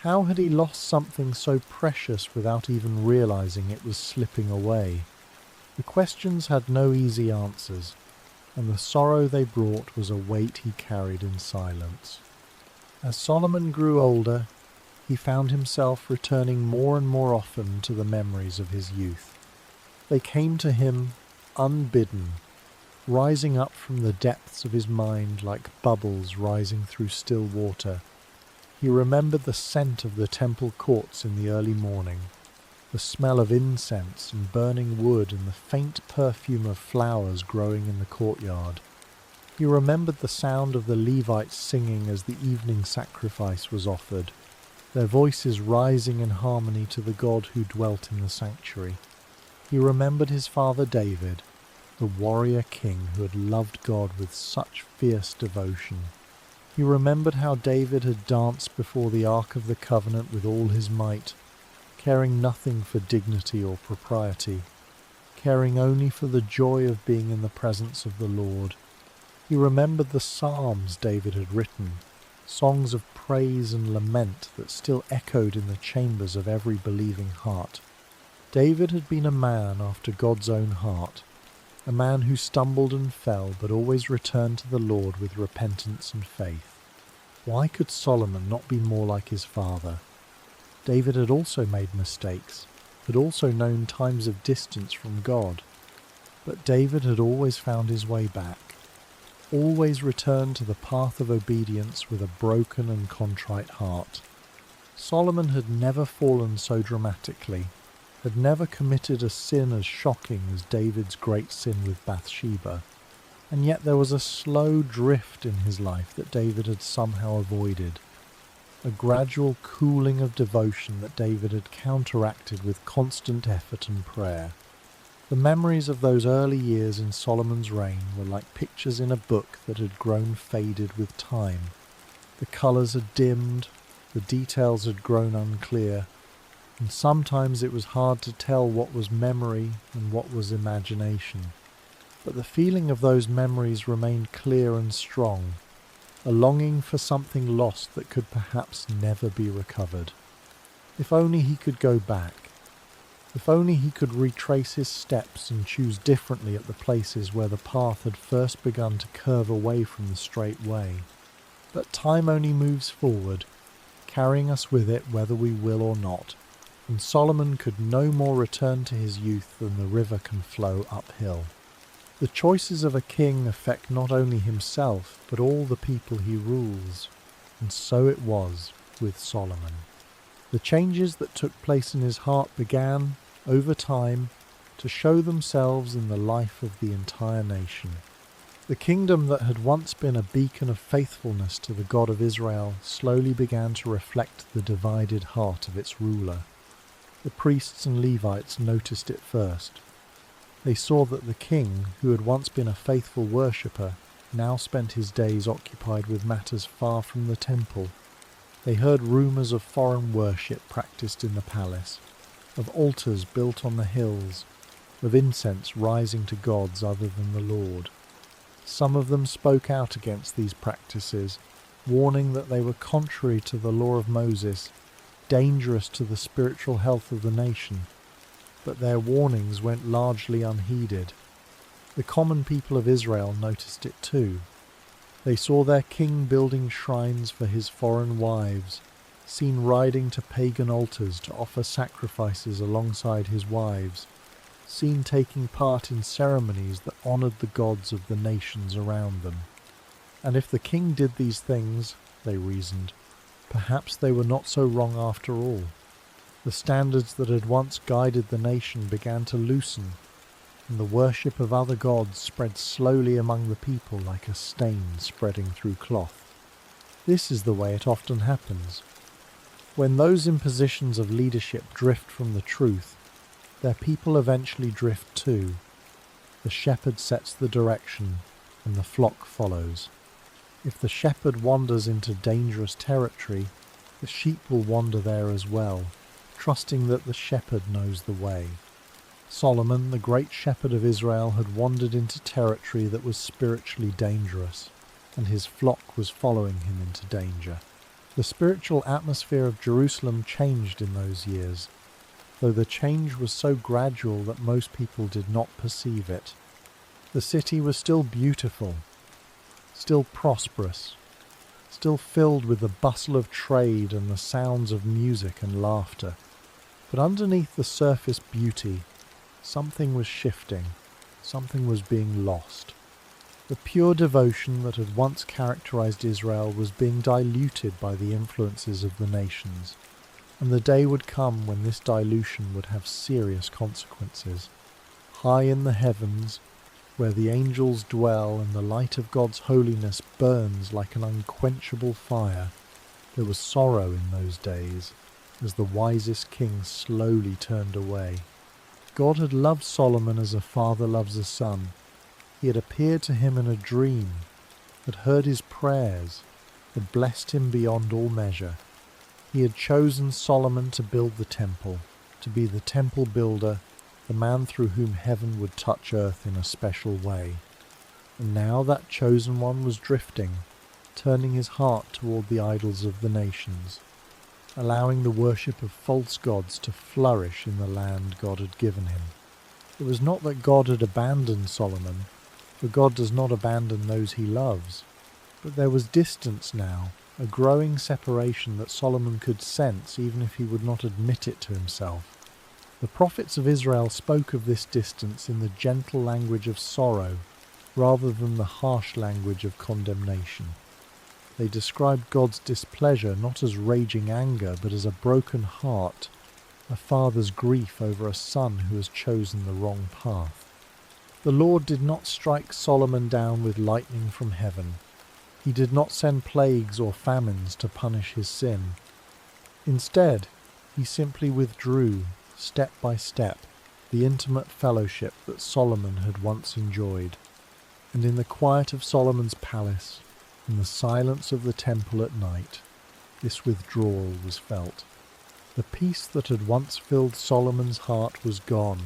How had he lost something so precious without even realizing it was slipping away? The questions had no easy answers, and the sorrow they brought was a weight he carried in silence. As Solomon grew older, he found himself returning more and more often to the memories of his youth. They came to him unbidden, rising up from the depths of his mind like bubbles rising through still water. He remembered the scent of the temple courts in the early morning, the smell of incense and burning wood and the faint perfume of flowers growing in the courtyard. He remembered the sound of the Levites singing as the evening sacrifice was offered, their voices rising in harmony to the God who dwelt in the sanctuary. He remembered his father David, the warrior king who had loved God with such fierce devotion. He remembered how David had danced before the Ark of the Covenant with all his might, caring nothing for dignity or propriety, caring only for the joy of being in the presence of the Lord. He remembered the psalms David had written, songs of praise and lament that still echoed in the chambers of every believing heart. David had been a man after God's own heart, a man who stumbled and fell but always returned to the Lord with repentance and faith. Why could Solomon not be more like his father? David had also made mistakes, had also known times of distance from God, but David had always found his way back, always returned to the path of obedience with a broken and contrite heart. Solomon had never fallen so dramatically, had never committed a sin as shocking as David's great sin with Bathsheba, and yet there was a slow drift in his life that David had somehow avoided, a gradual cooling of devotion that David had counteracted with constant effort and prayer. The memories of those early years in Solomon's reign were like pictures in a book that had grown faded with time. The colours had dimmed, the details had grown unclear, and sometimes it was hard to tell what was memory and what was imagination. But the feeling of those memories remained clear and strong, a longing for something lost that could perhaps never be recovered. If only he could go back. If only he could retrace his steps and choose differently at the places where the path had first begun to curve away from the straight way. But time only moves forward, carrying us with it whether we will or not, and Solomon could no more return to his youth than the river can flow uphill. The choices of a king affect not only himself, but all the people he rules, and so it was with Solomon. The changes that took place in his heart began, over time, to show themselves in the life of the entire nation. The kingdom that had once been a beacon of faithfulness to the God of Israel slowly began to reflect the divided heart of its ruler. The priests and Levites noticed it first. They saw that the king, who had once been a faithful worshipper, now spent his days occupied with matters far from the temple. They heard rumours of foreign worship practised in the palace, of altars built on the hills, of incense rising to gods other than the Lord. Some of them spoke out against these practices, warning that they were contrary to the law of Moses, dangerous to the spiritual health of the nation, but their warnings went largely unheeded. The common people of Israel noticed it too. They saw their king building shrines for his foreign wives, seen riding to pagan altars to offer sacrifices alongside his wives, seen taking part in ceremonies that honoured the gods of the nations around them. And if the king did these things, they reasoned, perhaps they were not so wrong after all. The standards that had once guided the nation began to loosen, and the worship of other gods spread slowly among the people like a stain spreading through cloth. This is the way it often happens. When those in positions of leadership drift from the truth, their people eventually drift too. The shepherd sets the direction, and the flock follows. If the shepherd wanders into dangerous territory, the sheep will wander there as well, trusting that the shepherd knows the way. Solomon, the great shepherd of Israel, had wandered into territory that was spiritually dangerous, and his flock was following him into danger. The spiritual atmosphere of Jerusalem changed in those years, though the change was so gradual that most people did not perceive it. The city was still beautiful, still prosperous, still filled with the bustle of trade and the sounds of music and laughter. But underneath the surface beauty, something was shifting, something was being lost. The pure devotion that had once characterized Israel was being diluted by the influences of the nations, and the day would come when this dilution would have serious consequences. High in the heavens, where the angels dwell and the light of God's holiness burns like an unquenchable fire, there was sorrow in those days, as the wisest king slowly turned away. God had loved Solomon as a father loves a son. He had appeared to him in a dream, had heard his prayers, had blessed him beyond all measure. He had chosen Solomon to build the temple, to be the temple builder, the man through whom heaven would touch earth in a special way. And now that chosen one was drifting, turning his heart toward the idols of the nations, allowing the worship of false gods to flourish in the land God had given him. It was not that God had abandoned Solomon, for God does not abandon those he loves, but there was distance now, a growing separation that Solomon could sense even if he would not admit it to himself. The prophets of Israel spoke of this distance in the gentle language of sorrow rather than the harsh language of condemnation. They described God's displeasure not as raging anger but as a broken heart, a father's grief over a son who has chosen the wrong path. The Lord did not strike Solomon down with lightning from heaven. He did not send plagues or famines to punish his sin. Instead, he simply withdrew, step by step, the intimate fellowship that Solomon had once enjoyed. And in the quiet of Solomon's palace, in the silence of the temple at night, this withdrawal was felt. The peace that had once filled Solomon's heart was gone,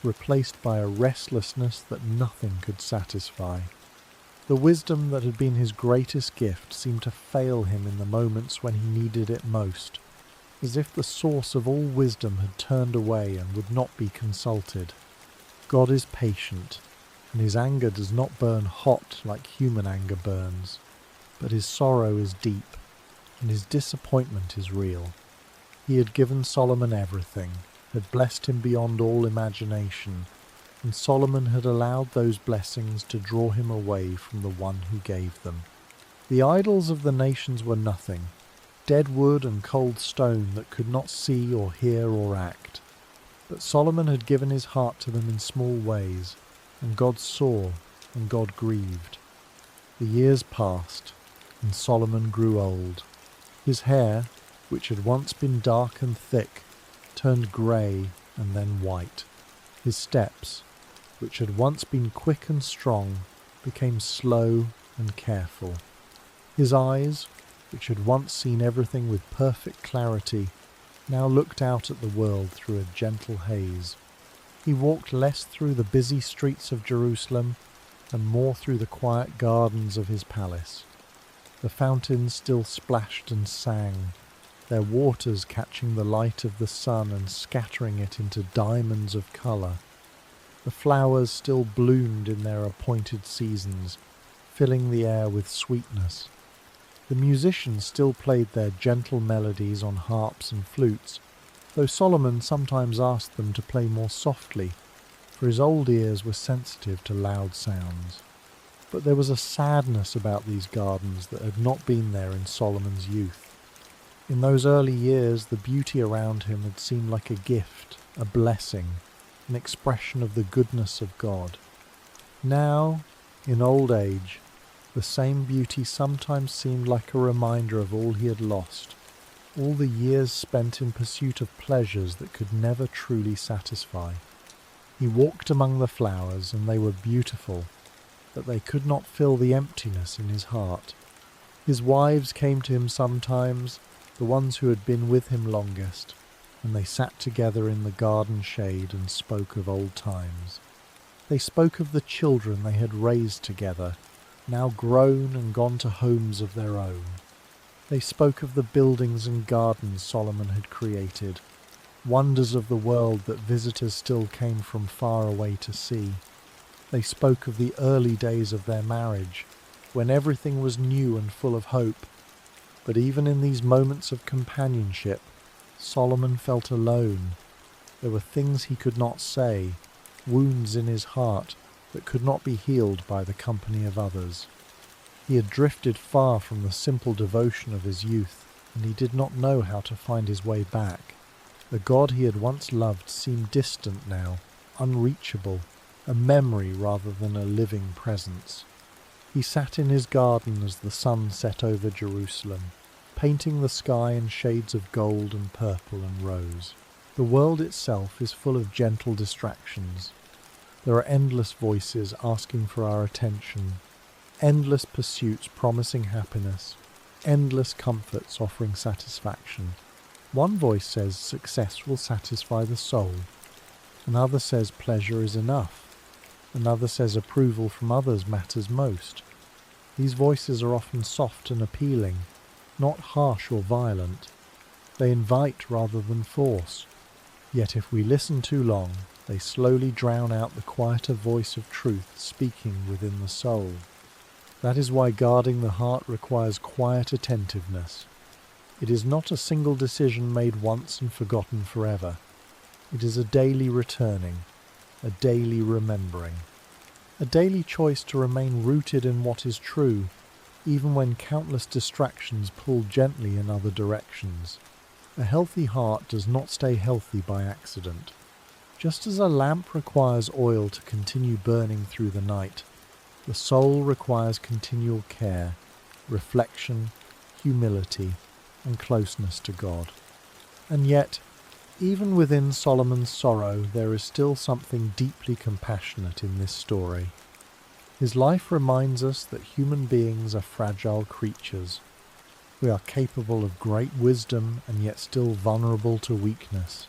replaced by a restlessness that nothing could satisfy. The wisdom that had been his greatest gift seemed to fail him in the moments when he needed it most, as if the source of all wisdom had turned away and would not be consulted. God is patient, and his anger does not burn hot like human anger burns, but his sorrow is deep, and his disappointment is real. He had given Solomon everything, had blessed him beyond all imagination, and Solomon had allowed those blessings to draw him away from the one who gave them. The idols of the nations were nothing, dead wood and cold stone that could not see or hear or act. But Solomon had given his heart to them in small ways, and God saw, and God grieved. The years passed, and Solomon grew old. His hair, which had once been dark and thick, turned grey and then white. His steps, which had once been quick and strong, became slow and careful. His eyes, which had once seen everything with perfect clarity, now looked out at the world through a gentle haze. He walked less through the busy streets of Jerusalem and more through the quiet gardens of his palace. The fountains still splashed and sang, their waters catching the light of the sun and scattering it into diamonds of colour. The flowers still bloomed in their appointed seasons, filling the air with sweetness. The musicians still played their gentle melodies on harps and flutes, though Solomon sometimes asked them to play more softly, for his old ears were sensitive to loud sounds. But there was a sadness about these gardens that had not been there in Solomon's youth. In those early years, the beauty around him had seemed like a gift, a blessing, an expression of the goodness of God. Now, in old age, the same beauty sometimes seemed like a reminder of all he had lost, all the years spent in pursuit of pleasures that could never truly satisfy. He walked among the flowers, and they were beautiful, but they could not fill the emptiness in his heart. His wives came to him sometimes, the ones who had been with him longest, and they sat together in the garden shade and spoke of old times. They spoke of the children they had raised together, now grown and gone to homes of their own. They spoke of the buildings and gardens Solomon had created, wonders of the world that visitors still came from far away to see. They spoke of the early days of their marriage, when everything was new and full of hope. But even in these moments of companionship, Solomon felt alone. There were things he could not say, wounds in his heart that could not be healed by the company of others. He had drifted far from the simple devotion of his youth, and he did not know how to find his way back. The God he had once loved seemed distant now, unreachable, a memory rather than a living presence. He sat in his garden as the sun set over Jerusalem, painting the sky in shades of gold and purple and rose. The world itself is full of gentle distractions. There are endless voices asking for our attention, endless pursuits promising happiness, endless comforts offering satisfaction. One voice says success will satisfy the soul. Another says pleasure is enough. Another says approval from others matters most. These voices are often soft and appealing, not harsh or violent. They invite rather than force. Yet if we listen too long, they slowly drown out the quieter voice of truth speaking within the soul. That is why guarding the heart requires quiet attentiveness. It is not a single decision made once and forgotten forever. It is a daily returning, a daily remembering, a daily choice to remain rooted in what is true, even when countless distractions pull gently in other directions. A healthy heart does not stay healthy by accident. Just as a lamp requires oil to continue burning through the night, the soul requires continual care, reflection, humility, and closeness to God. And yet, even within Solomon's sorrow, there is still something deeply compassionate in this story. His life reminds us that human beings are fragile creatures. We are capable of great wisdom and yet still vulnerable to weakness,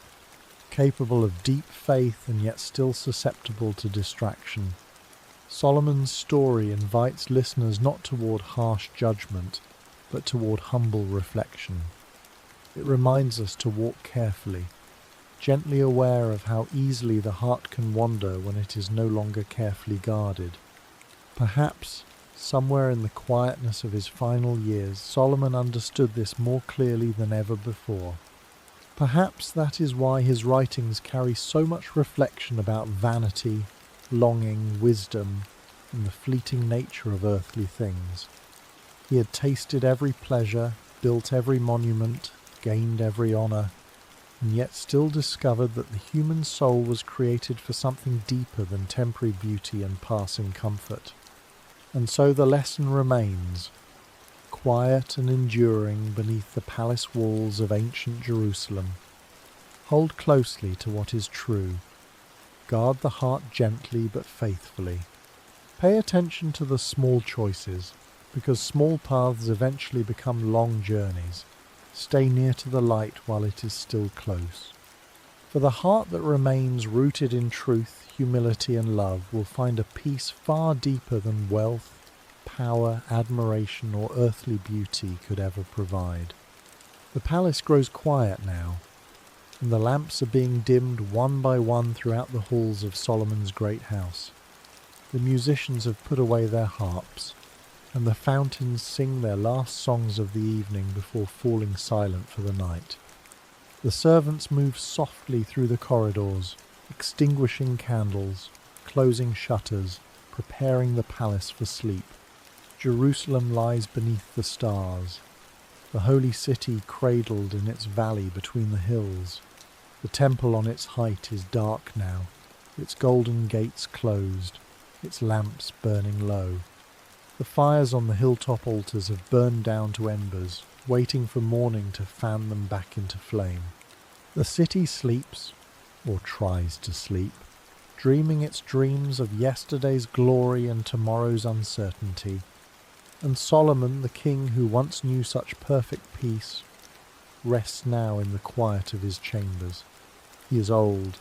capable of deep faith and yet still susceptible to distraction. Solomon's story invites listeners not toward harsh judgment, but toward humble reflection. It reminds us to walk carefully, gently aware of how easily the heart can wander when it is no longer carefully guarded. Perhaps, somewhere in the quietness of his final years, Solomon understood this more clearly than ever before. Perhaps that is why his writings carry so much reflection about vanity, longing, wisdom, and the fleeting nature of earthly things. He had tasted every pleasure, built every monument, gained every honour, and yet still discovered that the human soul was created for something deeper than temporary beauty and passing comfort. And so the lesson remains, quiet and enduring beneath the palace walls of ancient Jerusalem. Hold closely to what is true. Guard the heart gently but faithfully. Pay attention to the small choices, because small paths eventually become long journeys. Stay near to the light while it is still close. For the heart that remains rooted in truth, humility and love will find a peace far deeper than wealth, power, admiration or earthly beauty could ever provide. The palace grows quiet now, and the lamps are being dimmed one by one throughout the halls of Solomon's great house. The musicians have put away their harps, and the fountains sing their last songs of the evening before falling silent for the night. The servants move softly through the corridors, extinguishing candles, closing shutters, preparing the palace for sleep. Jerusalem lies beneath the stars, the holy city cradled in its valley between the hills. The temple on its height is dark now, its golden gates closed, its lamps burning low. The fires on the hilltop altars have burned down to embers, waiting for morning to fan them back into flame. The city sleeps, or tries to sleep, dreaming its dreams of yesterday's glory and tomorrow's uncertainty. And Solomon, the king who once knew such perfect peace, rests now in the quiet of his chambers. He is old,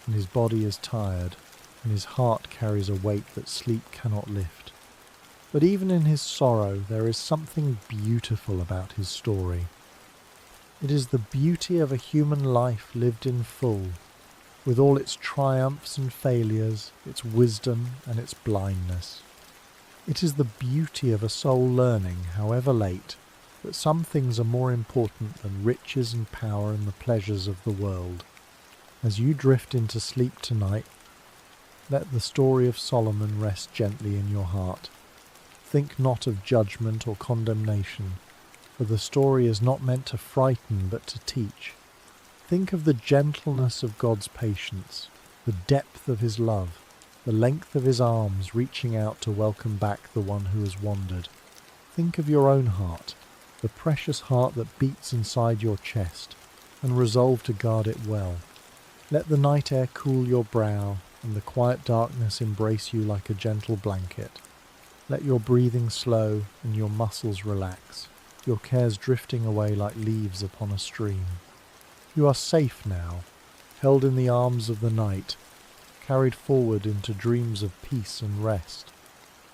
and his body is tired, and his heart carries a weight that sleep cannot lift. But even in his sorrow there is something beautiful about his story. It is the beauty of a human life lived in full, with all its triumphs and failures, its wisdom and its blindness. It is the beauty of a soul learning, however late, that some things are more important than riches and power and the pleasures of the world. As you drift into sleep tonight, Let the story of Solomon rest gently in your heart. Think not of judgment or condemnation, for the story is not meant to frighten but to teach. Think of the gentleness of God's patience, the depth of his love, the length of his arms reaching out to welcome back the one who has wandered. Think of your own heart, the precious heart that beats inside your chest, and resolve to guard it well. Let the night air cool your brow, and the quiet darkness embrace you like a gentle blanket. Let your breathing slow and your muscles relax, your cares drifting away like leaves upon a stream. You are safe now, held in the arms of the night, carried forward into dreams of peace and rest.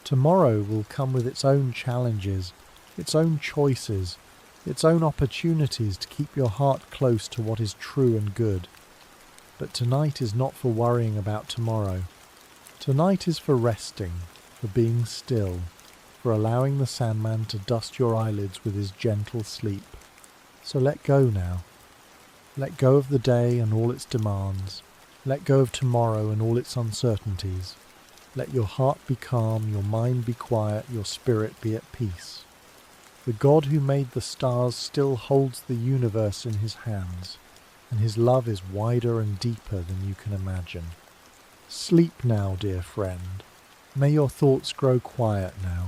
Tomorrow will come with its own challenges, its own choices, its own opportunities to keep your heart close to what is true and good. But tonight is not for worrying about tomorrow. Tonight is for resting, for being still, for allowing the Sandman to dust your eyelids with his gentle sleep. So let go now. Let go of the day and all its demands. Let go of tomorrow and all its uncertainties. Let your heart be calm, your mind be quiet, your spirit be at peace. The God who made the stars still holds the universe in his hands, and his love is wider and deeper than you can imagine. Sleep now, dear friend. May your thoughts grow quiet now,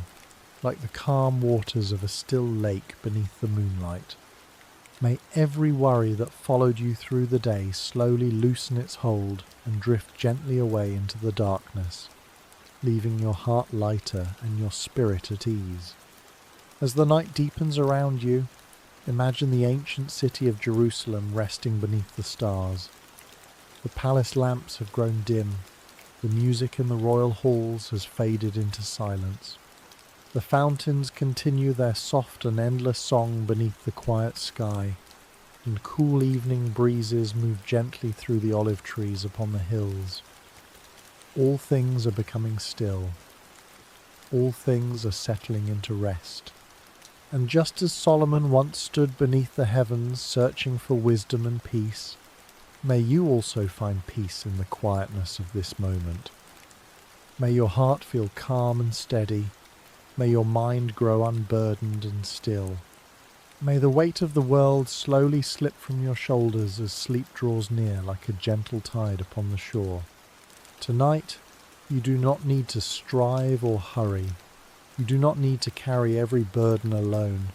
like the calm waters of a still lake beneath the moonlight. May every worry that followed you through the day slowly loosen its hold and drift gently away into the darkness, leaving your heart lighter and your spirit at ease. As the night deepens around you, imagine the ancient city of Jerusalem resting beneath the stars. The palace lamps have grown dim, the music in the royal halls has faded into silence. The fountains continue their soft and endless song beneath the quiet sky, and cool evening breezes move gently through the olive trees upon the hills. All things are becoming still. All things are settling into rest. And just as Solomon once stood beneath the heavens searching for wisdom and peace, may you also find peace in the quietness of this moment. May your heart feel calm and steady. May your mind grow unburdened and still. May the weight of the world slowly slip from your shoulders as sleep draws near like a gentle tide upon the shore. Tonight, you do not need to strive or hurry. You do not need to carry every burden alone.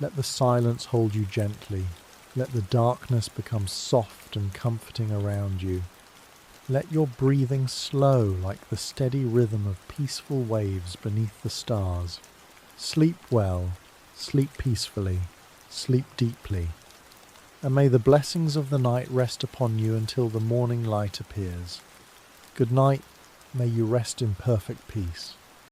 Let the silence hold you gently. Let the darkness become soft and comforting around you. Let your breathing slow like the steady rhythm of peaceful waves beneath the stars. Sleep well, sleep peacefully, sleep deeply. And may the blessings of the night rest upon you until the morning light appears. Good night, may you rest in perfect peace.